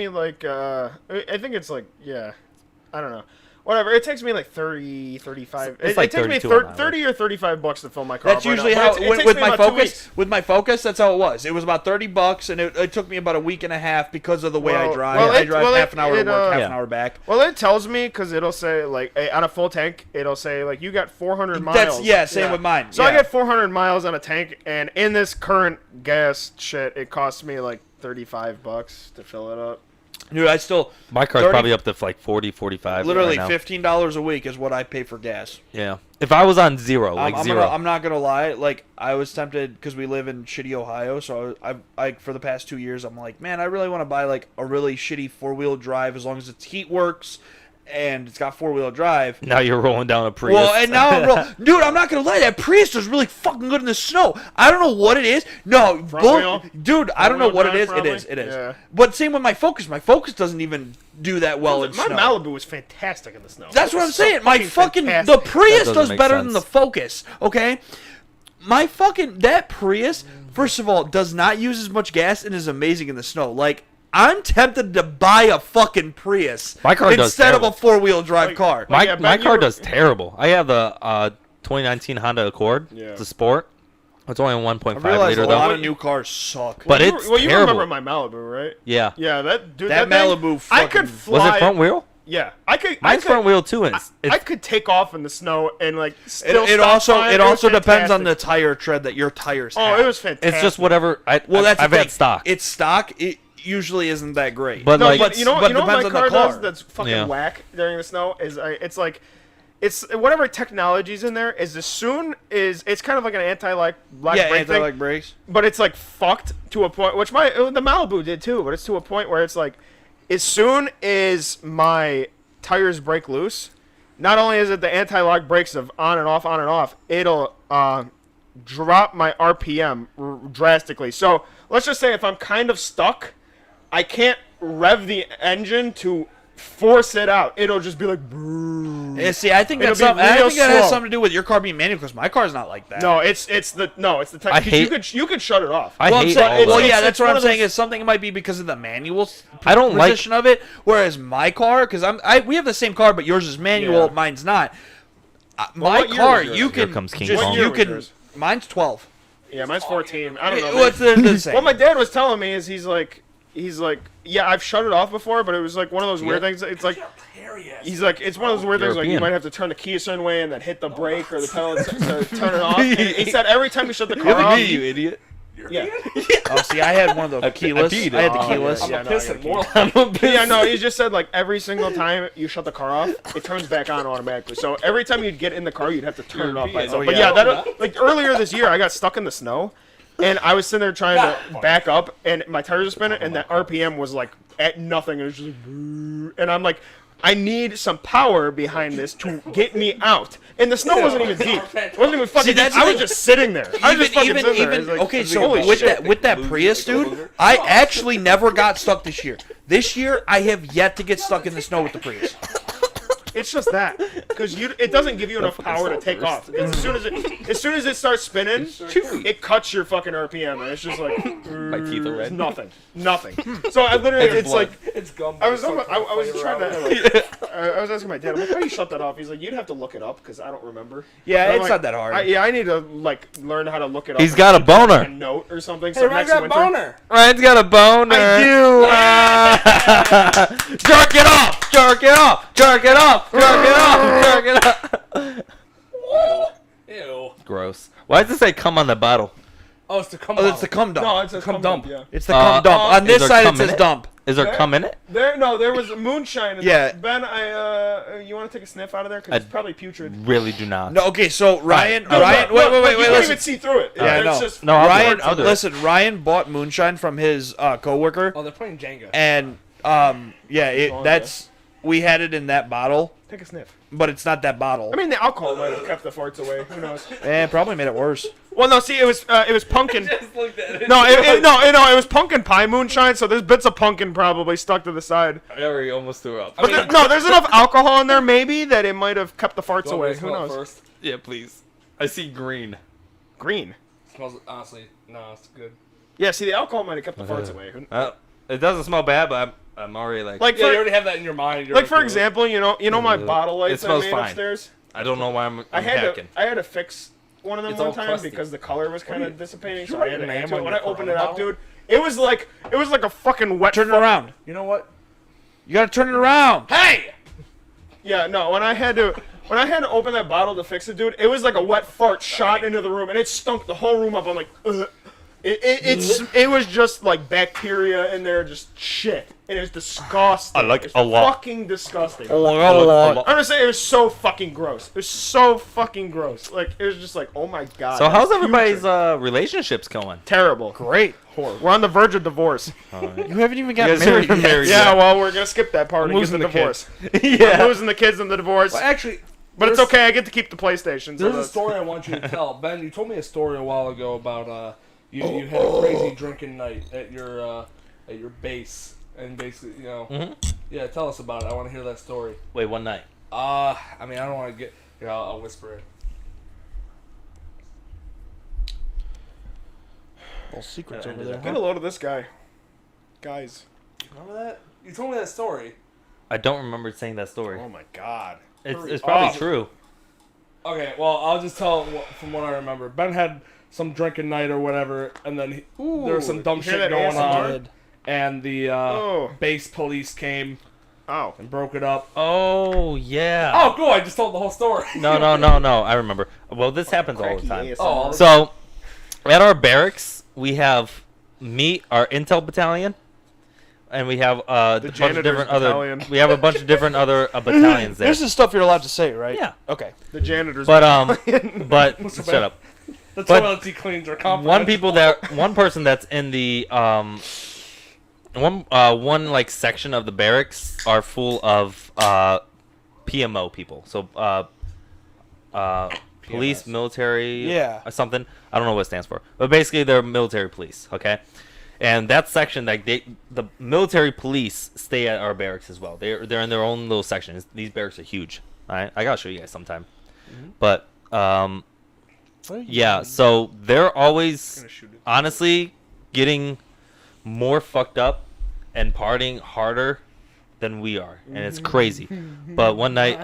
it's like I don't know. Whatever. It takes me like 30, 35. It's It like takes me 32 an hour. 30 or 35 bucks to fill my car. That's up right usually now. how But it takes with me my about 2 Focus. weeks. With my Focus, that's how it was. It was about $30, and it took me about a week and a half because of the way I Well- drive. well, I it- drive well, half an hour to it, work, half Yeah. an hour back. Well, it tells me because it'll say like on a full tank, it'll say like you got 400 miles. Same with mine. So yeah. I get 400 miles on a tank, and in this current gas shit, it costs me like $35 to fill it up. Dude, I still My car's 30 probably up to like 40, 45. literally right now. $15 a week is what I pay for gas. Yeah. If I was on zero, like I'm 0. I'm not gonna lie. Like I was tempted because we live in shitty Ohio, so I for the past 2 years I'm like, man, I really want to buy like a really shitty 4-wheel drive as long as its heat works and it's got 4-wheel drive. Now you're rolling down a Prius. Well, and now dude, I'm not gonna lie, that Prius is really fucking good in the snow. I don't know what it is. No, wheel? dude, I don't know Front what wheel it is. drive, It is. probably? It is. Yeah. But same with my Focus. My Focus doesn't even do that well in My snow. Malibu was fantastic in the snow. That's what I'm So saying. My fucking the fantastic. Prius doesn't does make better sense. than the Focus. Okay, my fucking that Prius, first of all, does not use as much gas and is amazing in the snow. Like I'm tempted to buy a fucking Prius My car does instead of a terrible. 4-wheel drive Like- car. my Yeah, my Ben, car you were- does terrible. I have the 2019 Honda Accord. Yeah. It's a Sport. It's only a I 1.5 realize liter a lot though. of new cars suck. But You- it's well, you terrible. remember my Malibu, right? Yeah. Yeah, that dude. That thing, Malibu I could fucking- fly. Was it front wheel? Yeah, I could. Mine's I could, front wheel too, and I could take off in the snow and like It, still. it stop also fine. it was also depends on the fantastic. tire tread that your tires Oh, have. it was fantastic. It's just whatever. Well, that's I've the thing. had stock. It's stock. It usually isn't that great. But No, like, but you know, but you know what depends my on the car car. does that's fucking Yeah. whack during the snow is it's like it's whatever technology's in there is as soon as it's kind of like an anti-like black yeah, brake thing, anti-like brakes. but it's like fucked to a point which the Malibu did too, but it's to a point where it's like as soon as my tires break loose, not only is it the anti-lock brakes of on and off, it'll drop my RPM drastically. So let's just say if I'm kind of stuck, I can't rev the engine to force it out, it'll just be like. Brrr. Yeah, see, I think It'll that's be something. I real think that has slow. something to do with your car being manual because my car's not like that. No, it's the type. I 'cause hate- you could shut it off. I Well, I'm hate saying, all well, that. yeah, It's that's what one I'm of those- saying. Is something it might be because of the manual I don't like- position of it. Whereas my car, because we have the same car, but yours is manual, Yeah. mine's not. Well, My what year car, was yours? you Here can comes King just Kong. you What year was can. yours? Mine's 12. Yeah, mine's 14. I don't know. What's the same? What my dad was telling me is he's like, yeah, I've shut it off before, but it was like one of those weird Yeah. things. It's like, he's like, it's one of those weird things like you European. might have to turn the key a certain way and then hit the brake or the pedal to turn it off. And he said every time you shut the car off, you idiot. yeah, Oh, see, I had one of the keyless. peed. I had the Oh, keyless. yeah. I'm no, a I piston. gotta More I'm a bitch. yeah, no, he just said like every single time you shut the car off, it turns back on automatically. So every time you'd get in the car, you'd have to turn it off by itself. Oh, But yeah. yeah, that like earlier this year, I got stuck in the snow, and I was sitting there trying to back up, and my tires were spinning, and the RPM was like at nothing. It was just like, brrr. And I'm like, I need some power behind this to get me out. And the snow wasn't even deep. It wasn't even fucking that's deep. I the was thing. just sitting there. I was just fucking sitting there. It's like, okay, it's so like, holy with shit. that Prius, dude, I actually never got stuck this year. This year, I have yet to get stuck in the snow with the Prius. It's just that because it doesn't give you enough power to take off. It's as soon as it starts spinning, it cuts your fucking RPM, and it's just like My teeth are red. nothing. So I literally, it's blood. like It's gum. I was trying to. I was asking my dad, I'm like, how do you shut that off? He's like, you'd have to look it up because I don't remember. Yeah, And I'm it's like, not that hard. I need to like learn how to look it up. He's and got a keep it in boner. a note or something. Hey, So Ryan next got winter. boner. Ryan's got a boner. I do. Jerk it off. Jerk it off. Jerk it off. Jerk it off. Jerk it off. Ew. Gross. Why does it say come on the bottle? Oh, it's the cum. Oh, it's the cum dump. No, it's a Come cum dump. Yeah. It's the cum dump. On is this there side, it cum in says it? dump. Is there cum in it? There was moonshine. In Yeah. there. Ben, you want to take a sniff out of there? Because it's probably putrid. Really do not. No, okay, so Ryan, No, wait, You can't listen. even see through it. Yeah, I It's know. just No, I'll do Ryan, it. I'll do it. listen, Ryan bought moonshine from his coworker, Oh, they're playing Jenga. and that's we had it in that bottle, take a sniff. but it's not that bottle. I mean, the alcohol might have kept the farts away. Who knows? It probably made it worse. Well, no. See, it was pumpkin. Just looked at it. No, it was pumpkin pie moonshine. So there's bits of pumpkin probably stuck to the side. I already almost threw up. But there's enough alcohol in there maybe that it might have kept the farts Do you want me away. to Who smell it knows? First? Yeah, please. I see green. Green. Smells honestly. No, it's good. Yeah. See, the alcohol might have kept the farts away. It doesn't smell bad, but I'm already like. Like Yeah, you for already have that in your mind. You're like for "Ooh." example, you know my bottle lights I smells made fine. upstairs. I don't know why I'm I had hacking. to fix one of them It's one all time crusty. because the color was kind of dissipating. So write I had your to name add to it. on When I your opened it Corona up, dude, it was like a fucking wet. Turn it around. You know what? You gotta turn it around. Hey! Yeah, no. When I had to open that bottle to fix it, dude, it was like a wet fart shot into the room, and it stunk the whole room up. I'm like, ugh. It was just like bacteria in there, just shit. And it was disgusting. I like It's it a lot. Fucking disgusting. lot. I'm gonna say it was so fucking gross. It was so fucking gross. Like it was just like, oh my god. So how's that's everybody's putrid. relationships going? Terrible. Great. We're on the verge of divorce. You haven't even You got guys married. haven't yet. married Yeah, well, we're gonna skip that part and get losing the the divorce. yeah. I'm losing the kids in the divorce, Well, actually, but it's there's- okay. I get to keep the PlayStation. So There's a that's- story I want you to tell. Ben, you told me a story a while ago about you had a crazy drinking night at your base, and basically, you know, yeah. Tell us about it. I want to hear that story. Wait, one night. I mean, I don't want to get. Here, I'll whisper it. Little secrets I over did there. that. Get a load of this guy, guys. Remember that? You told me that story. I don't remember saying that story. Oh my god. It's probably Oh. true. Okay, well, I'll just tell from what I remember. Ben had some drinking night or whatever, and then there was some dumb you hear shit that going ASMR? on, and the Oh. base police came Oh. and broke it up. Oh yeah. Oh, cool! I just told the whole story. No. I remember. Well, this happens all the Cracky time. ASMR. Oh, So, at our barracks, we have our intel battalion, and we have a bunch of janitor's different battalion. other. We have a bunch of different other battalions there. This is stuff you're allowed to say, right? Yeah. Okay. The janitor's. But but What's the shut bad- up. The But toilet he cleans are One person that's in the one like section of the barracks are full of PMO people. So police, military, Yeah. or something. I don't know what it stands for, but basically they're military police. Okay, And that section, like the military police stay at our barracks as well. They're in their own little section. These barracks are huge. All right, I gotta show you guys sometime. But yeah, so they're always honestly getting more fucked up and partying harder than we are, and it's crazy. But one night,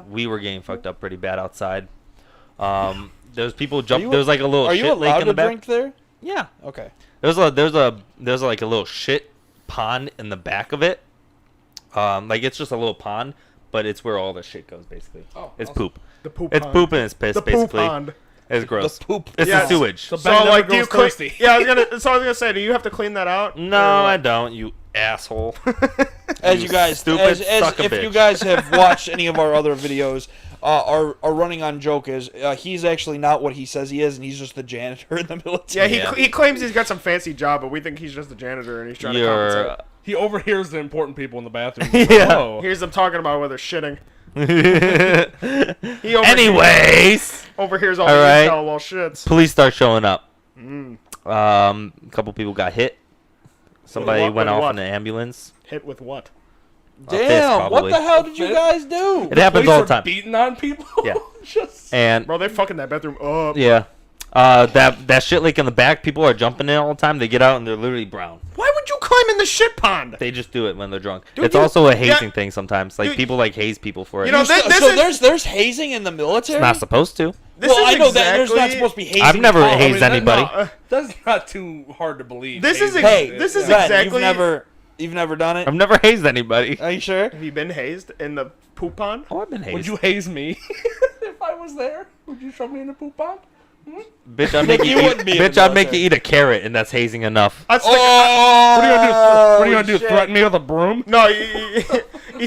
we were getting fucked up pretty bad outside. There's people jump. There's like a little. Are you shit lake allowed in the to back. drink there? Yeah. Okay. There's like a little shit pond in the back of it. Like it's just a little pond, but it's where all the shit goes basically. Oh, it's awesome. poop. The poop It's pond. poop and it's piss The poop basically. pond. It's gross. The poop. It's Yes. the sewage. So So Ben never like, do you goes clean? thirsty. Yeah, I was gonna say, do you have to clean that out? No, Or I what? don't. You asshole. As you guys, stupid as suck a if you bitch. guys have watched any of our other videos, our running on joke is he's actually not what he says he is, and he's just the janitor in the military. Yeah, he claims he's got some fancy job, but we think he's just a janitor and he's trying to You're. compensate. He overhears the important people in the bathroom. Yeah. Whoa. Here's them talking about whether shitting. He Anyways, overhears all All the right. intel while shits. police start showing up. A couple people got hit. Somebody With went off what? in an ambulance. Hit with what? A fist, Damn, what probably. the hell did you guys do? It happens Police all are the time. beating on people. Yeah. Just And Bro, they fucking that bathroom up. yeah, that shit lake in the back, people are jumping in all the time. They get out and they're literally brown. Why would you climb in the shit pond? They just do it when they're drunk. Dude, It's you- also a yeah. hazing thing sometimes. Like Dude, people like haze people for it. You know, It's this so is there's hazing in the military. not supposed to. this Well, is I know that there's not exactly- supposed to be hazing. I've never at all. hazed that- anybody. No, that's not too hard to believe. This is Hazing. Hey, This is Ben, exactly- You've never done it. I've never hazed anybody. Are you sure? Have you been hazed in the poop pond? Oh, I've been hazed. Would you haze me if I was there? Would you shove me in the poop pond? Bitch, I'd make you You eat. wouldn't be in Bitch, the I'd make you military. eat a carrot, and that's hazing enough. I'd stick, What are you gonna do? What are you gonna do? shit. Threaten me with a broom? No, you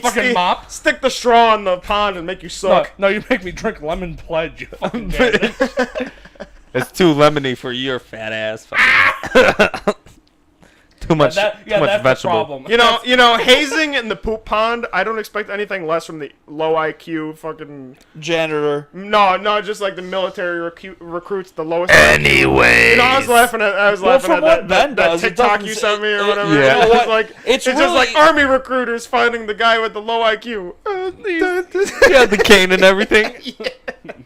Fucking mop? Stick the straw in the pond and make you No, suck. no, you make me drink lemon pledge. You fucking bitch. It's too lemony for your fat ass. Too much. Too much that's the vegetable. problem. You know, hazing in the poop pond. I don't expect anything less from the low IQ fucking. Janitor. No, just like the military recruits, the lowest. Anyway. You know, I was laughing at from that, what Ben that does, it TikTok doesn't you say- sent me or it- whatever. yeah. It's You know just what? like It's just really- like army recruiters finding the guy with the low IQ. Yeah, the cane and everything.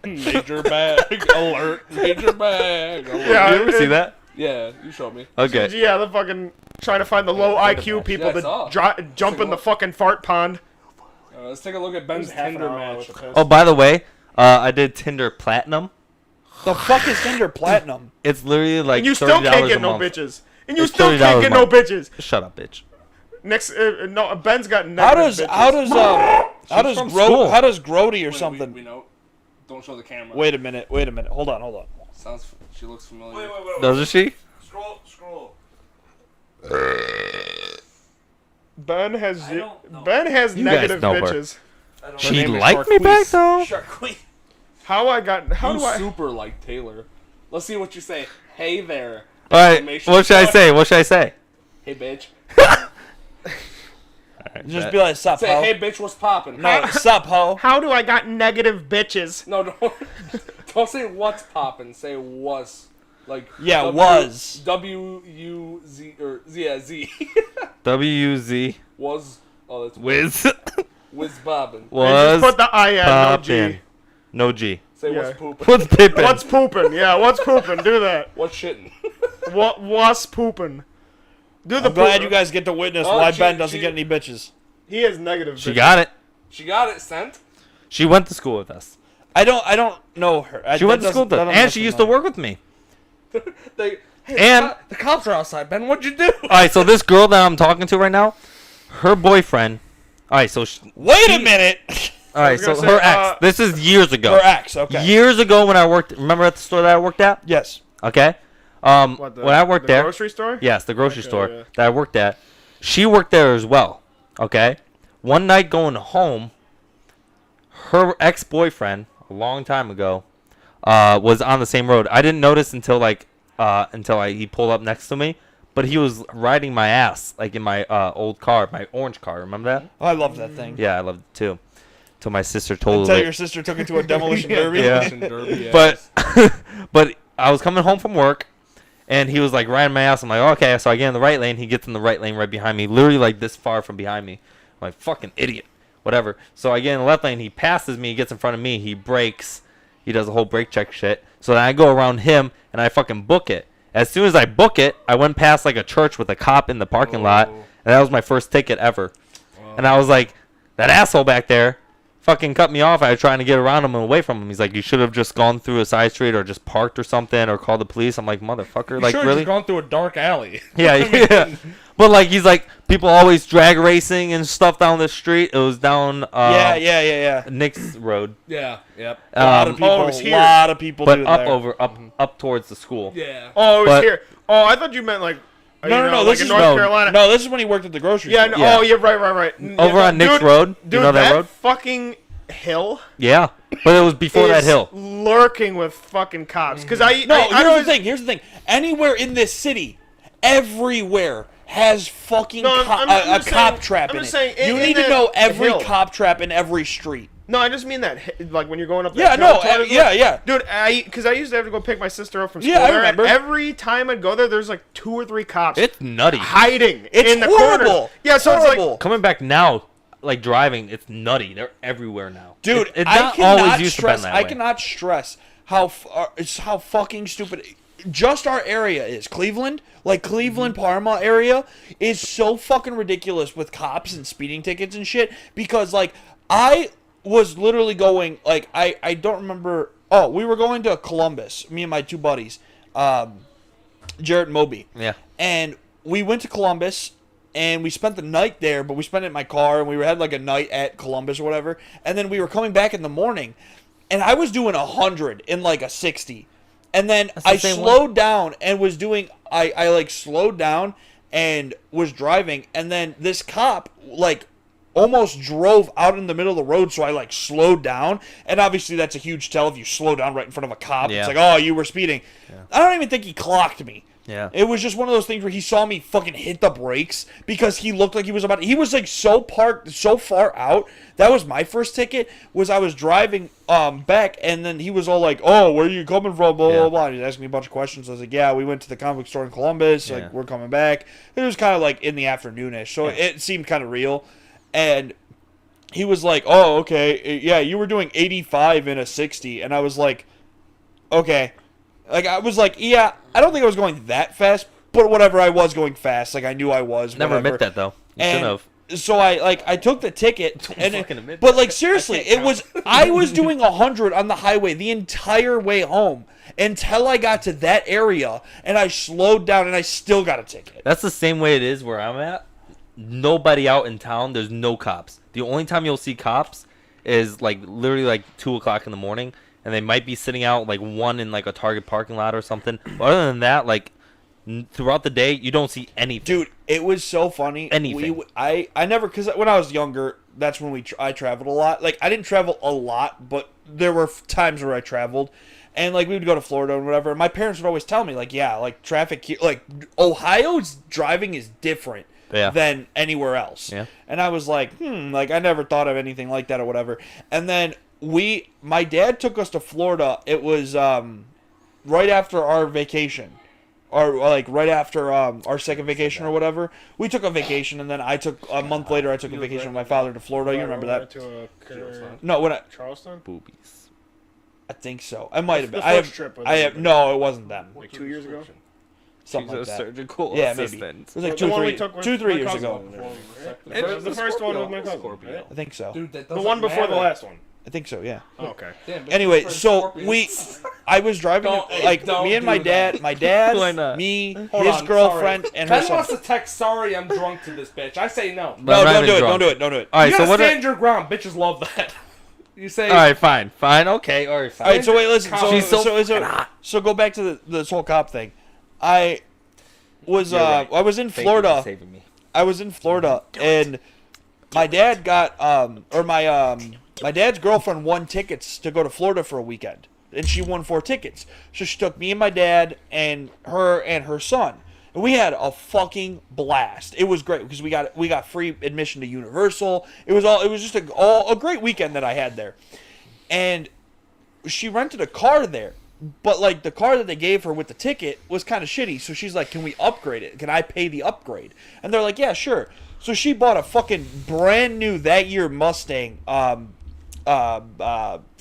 Major bag alert. Major bag alert. Yeah. You ever see that? Yeah, you showed me. Okay. Yeah, the fucking trying to find the low IQ people Yeah, I saw. that jump in the fucking fart pond. Let's take a look at Ben's Half an Tinder hour match. with the piss. Oh, by the way, I did Tinder Platinum. The fuck is Tinder Platinum? It's literally like And you still $30 can't a get no month. bitches. And you It's still $30 can't a get no month. bitches. Shut up, bitch. Next, no, Ben's got How negative does bitches. how does from school. how does Grody or something? We know. Don't show the camera. Wait a minute. Hold on. Sounds. She looks familiar. Doesn't she? Scroll. Ben has don't know. Ben has You guys negative know her. bitches. She name is liked me back Sharquise. though. Shark Queen. How You do I? super like Taylor. Let's see what you say. Hey there. All right. Exclamation What should I point. say? What should I say? Hey bitch. Just be like, sup, Say ho. hey bitch, what's poppin'? No, sup, ho. How do I got negative bitches? No, don't say what's poppin'. Say was. Like Yeah, was. W-U-Z or yeah Z. WZ Was. Oh, that's Wiz Wiz bobbin. And was just put the I in, no G. poppin'. No G. Say Yeah. what's poopin'. What's pippin'? What's pooping? Yeah, what's pooping? Do that. What's shitting? What was pooping? Do the I'm glad poop. you guys get to witness Oh, why she- Ben doesn't she- get any bitches. He has negative. She bitches. got it. She got it sent. She went to school with us. I don't know her. She went to school with us, and she used to work with me. Hey, And- the cops are outside. Ben, what'd you do? All right, so this girl that I'm talking to right now, her boyfriend. All right, so Wait a minute. all right, was so gonna say, her ex. This is years ago. Her ex, okay. Years ago when I worked. Remember at the store that I worked at? Yes. Okay. What, When I worked the there. grocery store? Yes, the grocery Okay, store yeah. that I worked at. She worked there as well. Okay. One night going home, her ex-boyfriend, a long time ago, was on the same road. I didn't notice until he pulled up next to me, but he was riding my ass like in my old car, my orange car. Remember that? Oh, I love that thing. Yeah, I loved it too. Till my sister told Until her. your sister took it to a demolition derby. Yeah. Derby, But but I was coming home from work, And he was like riding my ass. I'm like, okay. So I get in the right lane. He gets in the right lane right behind me, literally like this far from behind me. I'm like, fucking idiot. Whatever. So I get in the left lane. He passes me. He gets in front of me. He brakes. He does a whole brake check shit. So then I go around him and I fucking book it. As soon as I book it, I went past like a church with a cop in the parking lot. And that was my first ticket ever. And I was like, that asshole back there fucking cut me off. I was trying to get around him and away from him. He's like, you should have just gone through a side street or just parked or something or called the police. I'm like, motherfucker, like Sure, really? just gone through a dark alley. Yeah, yeah. But like he's like, people always drag racing and stuff down the street. It was down yeah. Nick's Road. Yeah, yep. A lot of people, Oh, it was here. lot of people But do up there. over up towards the school. Yeah. Oh, it was But- here. Oh, I thought you meant like. No. Like This in is North Carolina. No, this is when he worked at the grocery Yeah, store. no, Yeah. oh, you're right. Over on Nick's Road? You Dude, know that road? fucking hill Yeah, but it was before that is hill. lurking with fucking cops. Because Here's the thing. Anywhere in this city, everywhere has fucking No, I'm a just cop saying- trap I'm in it. just saying, You in need to that know every hill. cop trap in every street. No, I just mean that, like, when you're going up that Yeah, hill no, towards it. yeah. Dude, because I used to have to go pick my sister up from school. Yeah, I there, and remember. every time I'd go there, there's like 2 or 3 cops It's nutty. hiding It's in the horrible. corners. Yeah, so Horrible. it's Coming back now, like driving, it's nutty. They're everywhere now. Dude, it's I not cannot always used stress. to been that I way. cannot stress how how fucking stupid just our area is. Cleveland, like Cleveland, Parma area, is so fucking ridiculous with cops and speeding tickets and shit. Because like I was literally going like I don't remember. Oh, we were going to Columbus. Me and my 2 buddies, Jarrett and Moby. Yeah. And we went to Columbus. And we spent the night there, but we spent it in my car, and we had like a night at Columbus or whatever. And then we were coming back in the morning, and I was doing 100 in like a 60. And then That's the I same slowed down and was doing, I like slowed down and was driving. And then this cop like almost drove out in the middle of the road, so I like slowed down. And obviously that's a huge tell if you slow down right in front of a cop. Yeah. It's like, oh, you were speeding. I don't even think he clocked me. Yeah. It was just one of those things where he saw me fucking hit the brakes because he looked like he was about. He was like so parked, so far out. That was my first ticket. Was I was driving back, and then he was all like, "Oh, where are you coming from?" Blah blah blah. And he's asking me a bunch of questions. I was like, "Yeah, we went to the comic book store in Columbus. Yeah. Like, we're coming back." It was kind of like in the afternoonish, so it seemed kind of real. And he was like, "Oh, okay, yeah, you were doing 85 in a 60," and I was like, "Okay." Like, I was like, yeah, I don't think I was going that fast, but whatever, I was going fast. Like, I knew I was. Never whatever. admit that though. You should And have. so I took the ticket, fucking admit but that. like seriously, I was doing 100 on the highway the entire way home until I got to that area, and I slowed down, and I still got a ticket. That's the same way it is where I'm at. Nobody out in town. There's no cops. The only time you'll see cops is like literally like 2:00 in the morning. And they might be sitting out like one in like a Target parking lot or something. But other than that, like throughout the day, you don't see anything. Dude, it was so funny. Anything. I never, because when I was younger, that's when I traveled a lot. Like, I didn't travel a lot, but there were times where I traveled. And, like, we would go to Florida and whatever. And my parents would always tell me, like, yeah, like, traffic here, like, Ohio's driving is different than anywhere else. Yeah. And I was like, like, I never thought of anything like that or whatever. And then my dad took us to Florida. It was right after our vacation. Or like right after our second vacation or whatever. We took a vacation, and then a month later I took a vacation with my father to Florida. You remember that? No, when Charleston? Boobies. I think so. I might have been. The I first have. trip was I have. No, it wasn't them. Like 2 years ago? Something like that. surgical Yeah, maybe. It was like The one we took with 2-3 my years cousin. ago. The first one with my cousin. Right? I think so. Dude, that The doesn't one before the matter. last one. I think so. Yeah. Oh, okay. Damn, bitch, Anyway, for so Scorpions. I was driving, Don't me and my do dad, that. my dad, Why not? me, Hold his on, girlfriend, sorry. and her Ben son. wants to text, sorry, I'm drunk to this bitch. I say no. But No, I'm not don't even do it. drunk. Don't do it. Don't do it. All right, You so gotta what? stand your ground. Bitches love that. You say, All right, fine, okay, all right, fine. All right, so wait, listen. She's so So go back to this whole cop thing. I was You're right. I was in Thank you for Florida. saving me. I was in Florida, and my dad got my dad's girlfriend won tickets to go to Florida for a weekend, and she won 4 tickets. So she took me and my dad and her son, and we had a fucking blast. It was great because we got free admission to Universal. It was just a great weekend that I had there, and she rented a car there. But like the car that they gave her with the ticket was kind of shitty. So she's like, "Can we upgrade it? Can I pay the upgrade?" And they're like, "Yeah, sure." So she bought a fucking brand new that year Mustang.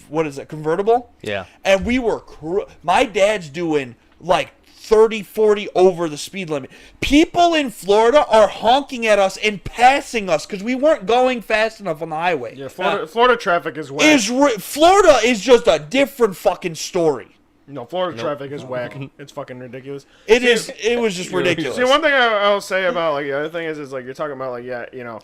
What is it? Convertible. Yeah. And we were. My dad's doing like 30, 40 over the speed limit. People in Florida are honking at us and passing us because we weren't going fast enough on the highway. Yeah, Florida traffic is whack. Florida is just a different fucking story. No, Florida traffic is whack. It's fucking ridiculous. It is. It was just ridiculous. See, one thing I'll say about like the other thing is like you're talking about like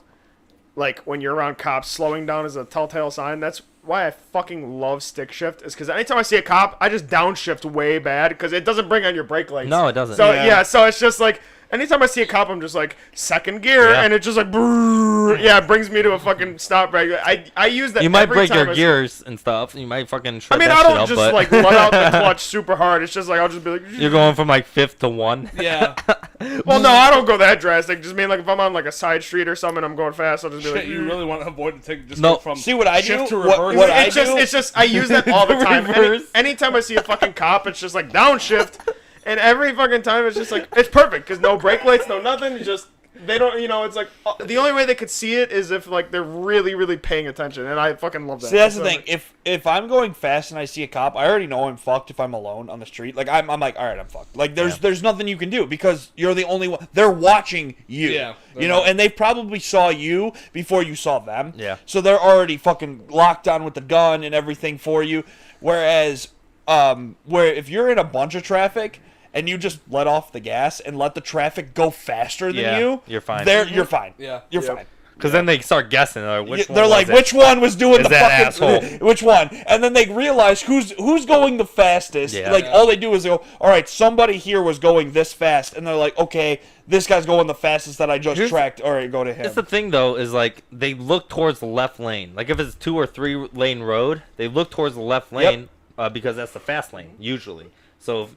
like when you're around cops, slowing down is a telltale sign. That's why I fucking love stick shift. Is because anytime I see a cop, I just downshift way bad because it doesn't bring on your brake lights. No, it doesn't. So so it's just like anytime I see a cop, I'm just like second gear, and it just like it brings me to a fucking stop. I use that. You might every break time your gears and stuff. You might fucking shred I mean, that I shit don't up, just but like let out the clutch super hard. It's just like I'll just be like. you're going from like 5th to 1. Yeah. Well, no, I don't go that drastic. Just mean like if I'm on like a side street or something, I'm going fast. I'll just be Shit, like. you really want to avoid the ticket? Just No. go from See what I do? shift to What- reverse. what I do? It's just I use that all the time. Reverse. Anytime I see a fucking cop, it's just like downshift, and every fucking time it's just like it's perfect because no brake lights, no nothing. It's just they don't, it's like the only way they could see it is if like they're really, really paying attention, and I fucking love that. See, that's the So, thing. If I'm going fast and I see a cop, I already know I'm fucked if I'm alone on the street. Like I'm like, all right, I'm fucked. Like there's nothing you can do because you're the only one. They're watching you. Yeah, and they probably saw you before you saw them. Yeah. So they're already fucking locked on with the gun and everything for you. Whereas, where if you're in a bunch of traffic and you just let off the gas and let the traffic go faster than Yeah, you, you're fine. You're fine. Yeah. You're Yep. fine. Because then they start guessing. They're like, Which one was doing Is the that fucking asshole? which one? And then they realize who's going the fastest. Yeah. Like all they do is go, all right, somebody here was going this fast, and they're like, okay, this guy's going the fastest that I just Here's- tracked. All right, go to him. It's the thing though is like they look towards the left lane. Like if it's 2 or 3 lane road, they look towards the left lane because that's the fast lane usually. So,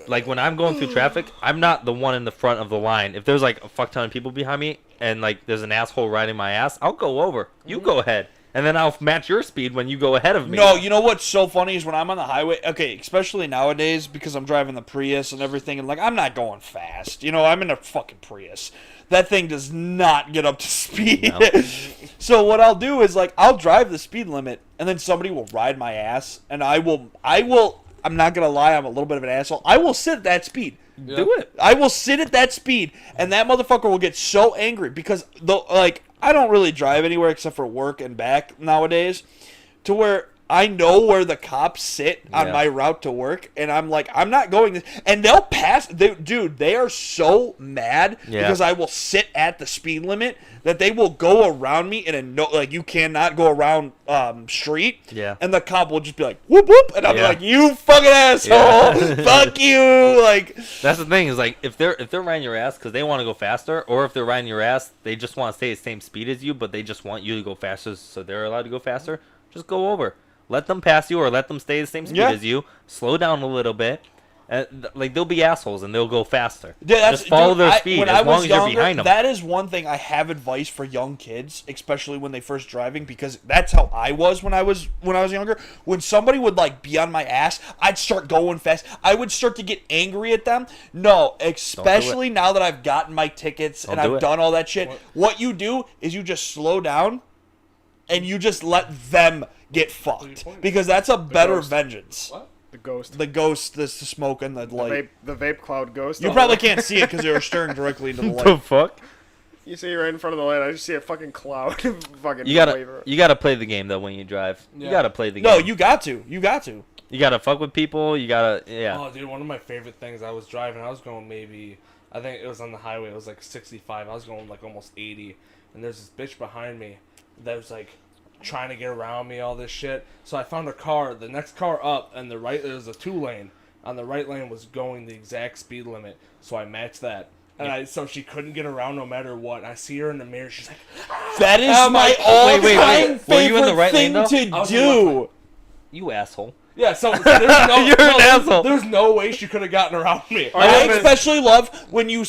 like when I'm going through traffic, I'm not the one in the front of the line. If there's like a fuck ton of people behind me and like there's an asshole riding my ass, I'll go over. You go ahead, and then I'll match your speed when you go ahead of me. No, you know what's so funny is when I'm on the highway, okay, especially nowadays because I'm driving the Prius and everything, and like I'm not going fast. I'm in a fucking Prius. That thing does not get up to speed. No. So what I'll do is like I'll drive the speed limit, and then somebody will ride my ass, and I will. I'm not gonna lie, I'm a little bit of an asshole. I will sit at that speed. do it. I will sit at that speed, and that motherfucker will get so angry because I don't really drive anywhere except for work and back nowadays, to where I know where the cops sit on Yeah. my route to work, and I'm like, I'm not going this, and they'll pass. Dude, they are so mad because I will sit at the speed limit that they will go around me in a you cannot go around street. Yeah. And the cop will just be like, whoop whoop, and I'll be like, you fucking asshole, Yeah. fuck you, like. That's the thing is like if they're riding your ass because they want to go faster, or if they're riding your ass, they just want to stay the same speed as you, but they just want you to go faster, so they're allowed to go faster. Just go over. Let them pass you, or let them stay the same speed as you. Slow down a little bit. Like they'll be assholes and they'll go faster. Yeah, just follow their speed when as I long was as you're younger, behind them. That is one thing I have advice for young kids, especially when they first driving, because that's how I was when I was younger. When somebody would like be on my ass, I'd start going fast. I would start to get angry at them. No, especially now that I've gotten my tickets and I've done all that shit. What you do is you just slow down and you just let them get fucked, because that's a better ghost. vengeance. What? The ghost. The ghost, the smoke, and the light. The vape cloud ghost. You probably can't see it because they were staring directly into the the light. fuck? You see right in front of the light. I just see a fucking cloud. Fucking You gotta waver. play the game though when you drive. You Yeah. gotta play the game. No, you got to. You got to. You gotta fuck with people. You gotta Oh, dude, one of my favorite things. I was driving. I was going I think it was on the highway. It was like 65. I was going like almost 80, and there's this bitch behind me that was like trying to get around me, all this shit. So I found a car, the next car up, and there was a 2-lane. On the right lane was going the exact speed limit, so I matched that. And so she couldn't get around no matter what. And I see her in the mirror. She's like, That is Oh my my- all-time wait. Were favorite you in the right thing lane, though? to I was in the left do. You asshole. Yeah, so there's no, You're an asshole. There's no way she could have gotten around me. I especially love when you're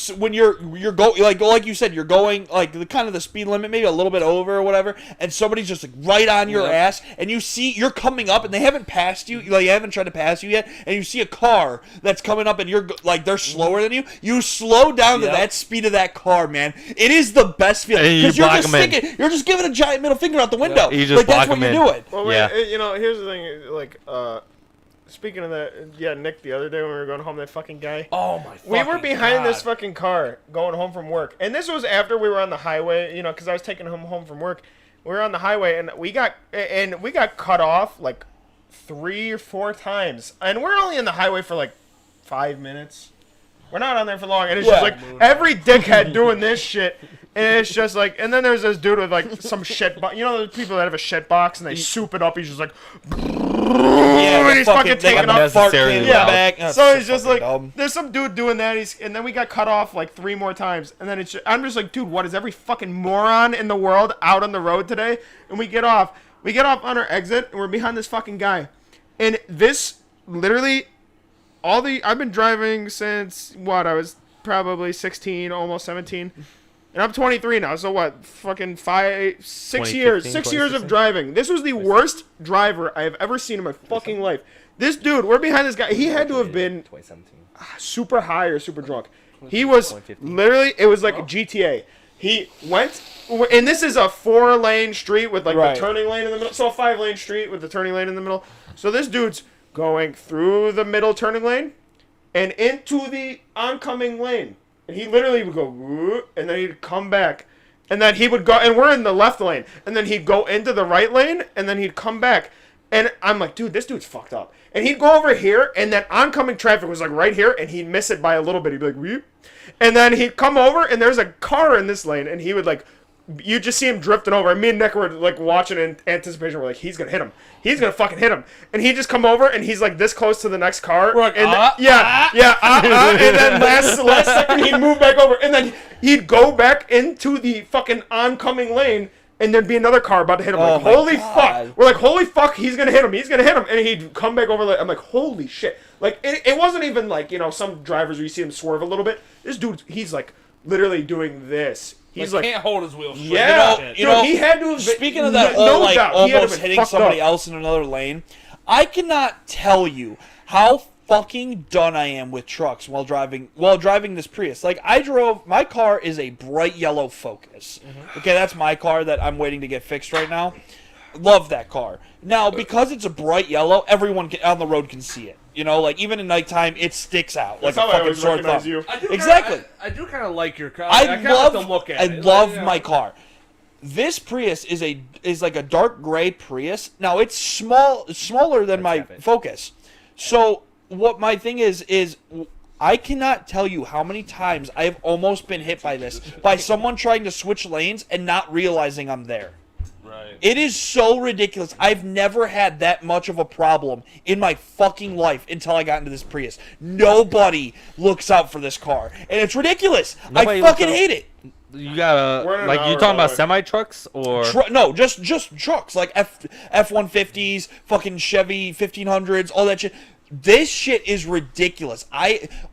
going like you said, you're going like the kind of the speed limit, maybe a little bit over or whatever, and somebody's just like right on your ass, and you see you're coming up and they haven't passed you, like they haven't tried to pass you yet, and you see a car that's coming up and you're like they're slower than you. You slow down to that speed of that car, man. It is the best feeling because you're just giving a giant middle finger out the window. You just like that's what you're doing. Well, wait, here's the thing, like. Speaking of that, Nick, the other day when we were going home, that fucking guy. Oh my fucking We were behind God. this fucking car going home from work. And this was after we were on the highway, because I was taking him home from work. We were on the highway and we got cut off like 3 or 4 times. And we're only in the highway for like 5 minutes. We're not on there for long. And it's just like every dickhead doing this shit. And it's just like, and then there's this dude with like some shit box. You know those people that have a shit box and they soup it up. He's just like, and he's fucking taking up fart unnecessarily cans. loud. back. So it's just like, dumb. there's some dude doing that. And then we got cut off like 3 more times. And then I'm just like, dude, what is every fucking moron in the world out on the road today? And we get off on our exit and we're behind this fucking guy. And this literally, I've been driving since I was probably 16, almost 17. And I'm 23 now, so what? Fucking 6 years. 6 years of driving. This was the worst driver I have ever seen in my fucking life. This dude, we're behind this guy. He had to have been super high or super drunk. He was literally, it was like a GTA. He went, and this is a 4-lane street with like the turning lane in the middle. So a 5-lane street with the turning lane in the middle. So this dude's going through the middle turning lane and into the oncoming lane. And he literally would go, whoop, and then he'd come back. And then he would go, and we're in the left lane. And then he'd go into the right lane, and then he'd come back. And I'm like, dude, this dude's fucked up. And he'd go over here, and that oncoming traffic was like right here, and he'd miss it by a little bit. He'd be like, whoop. And then he'd come over, and there's a car in this lane, and he would like, you just see him drifting over. And me and Nick were like watching in anticipation. We're like, he's gonna hit him. He's gonna fucking hit him. And he just come over and he's like this close to the next car. We're like, and and then last second he'd move back over. And then he'd go back into the fucking oncoming lane. And there'd be another car about to hit him. Like, holy fuck. We're like, holy fuck, he's gonna hit him. He's gonna hit him. And he'd come back over. Like, I'm like, holy shit. Like, it wasn't even like, some drivers where you see him swerve a little bit. This dude, he's like literally doing this. He's like can't hold his wheel straight. Yeah, you know, he had to have. Speaking of that whole like almost hitting somebody else in another lane, I cannot tell you how fucking done I am with trucks while driving this Prius. Like my car is a bright yellow Focus. Okay, that's my car that I'm waiting to get fixed right now. Love that car. Now, because it's a bright yellow, everyone on the road can see it. Like even at nighttime, it sticks out like a fucking sore thumb. Exactly. I do kind of like your car. I kind of like the look at it. I love my car. This Prius is like a dark gray Prius. Now it's smaller than my Focus. So what my thing is I cannot tell you how many times I have almost been hit by someone trying to switch lanes and not realizing I'm there. Right. It is so ridiculous. I've never had that much of a problem in my fucking life until I got into this Prius. Nobody looks out for this car. And it's ridiculous. I fucking hate it. You gotta, like, you talking about semi-trucks or? No, just trucks. Like F-150s, fucking Chevy 1500s, all that shit. This shit is ridiculous.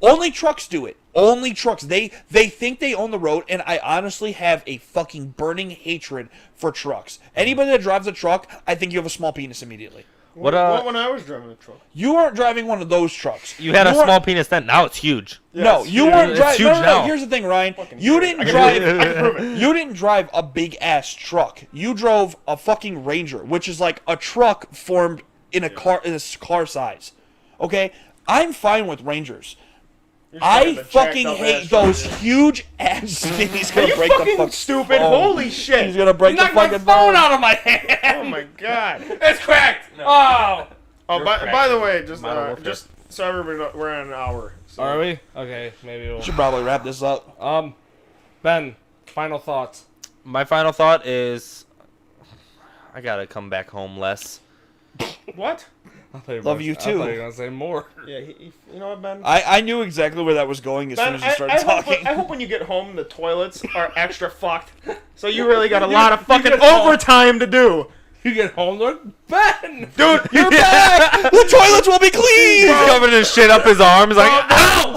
Only trucks do it. Only trucks. They think they own the road, and I honestly have a fucking burning hatred for trucks. Anybody that drives a truck, I think you have a small penis immediately. What when I was driving a truck? You weren't driving one of those trucks. You had a small penis then. Now it's huge. Yeah, no, you weren't driving. No. Here's the thing, Ryan. You didn't drive. You didn't drive a big ass truck. You drove a fucking Ranger, which is like a truck formed in a car size. Okay, I'm fine with Rangers. I fucking hate those huge ass things. He's gonna break the fucking stupid. Phone. Holy shit! He's gonna break the fucking phone out of my hand. Oh my god! It's cracked. No. Oh, by the way, just so everybody knows, we're at an hour. So. Are we? Okay, maybe we'll. Should probably wrap this up. Ben, final thoughts. My final thought is, I gotta come back home less. What? Love you too. I thought you were gonna say more. Yeah, you know what, Ben? I knew exactly where that was going as soon as you started talking. I hope when you get home, the toilets are extra fucked. So you really got a lot of fucking overtime to do. You get home, they're like, Ben! Dude, You're back! The toilets will be clean! He's covering his shit up his arms like, ow!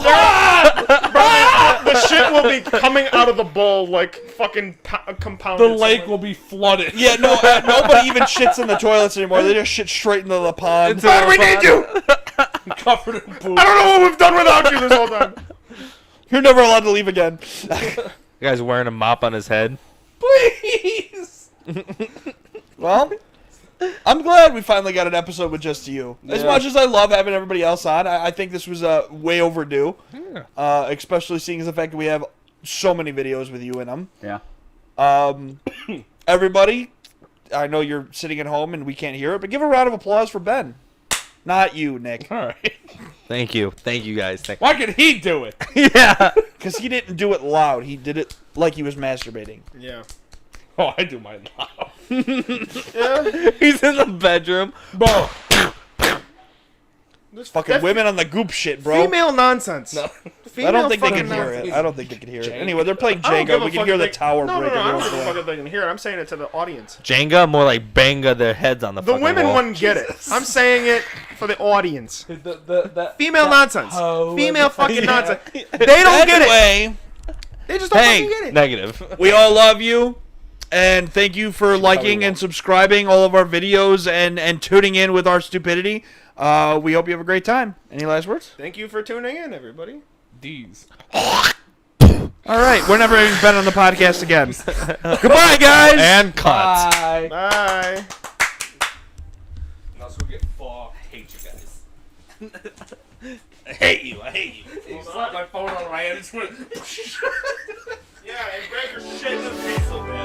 the shit will be coming out of the bowl like fucking compounded. The lake will be flooded. Yeah, no, nobody even shits in the toilets anymore. They just shit straight into the pond. Into Why do we need you? Covered in poop. I don't know what we've done without you this whole time. You're never allowed to leave again. The guy's wearing a mop on his head. Please! Well, I'm glad we finally got an episode with just you. As Yeah. much as I love having everybody else on, I think this was way overdue. Especially seeing as the fact that we have so many videos with you in them. Yeah. Everybody, I know you're sitting at home and we can't hear it, but give a round of applause for Ben. Not you, Nick. Alright. Thank you guys. Why could he do it? Yeah. Because he didn't do it loud. He did it like he was masturbating. Yeah. Oh, I do mine loud. He's in the bedroom. Bro. Fucking women on the goop shit, bro. Female nonsense. No. I don't think they fucking can hear nonsense. it. I don't think they can hear it. Anyway, they're playing I don't give Jenga. a We can fuck hear if the they- tower no, break. No, I every don't once give in a a fuck while. if they can hear it. I'm saying it to the audience. Jenga, more like banga their heads on the The fucking women wall. wouldn't get it. I'm saying it for the audience. That Female nonsense. hoe Female and- fucking Yeah. nonsense. They don't get it. Anyway, They just don't Hey, fucking get it. negative. we all love you. And thank you for liking and subscribing all of our videos and tuning in with our stupidity. We hope you have a great time. Any last words? Thank you for tuning in, everybody. D's. All right. We're never even been on the podcast again. Goodbye, guys. And cut. Bye. Bye. Now let's go get fucked. I hate you guys. I hate you. You slapped my phone on my head and just went. Yeah, and Gregor shit in the face so bad.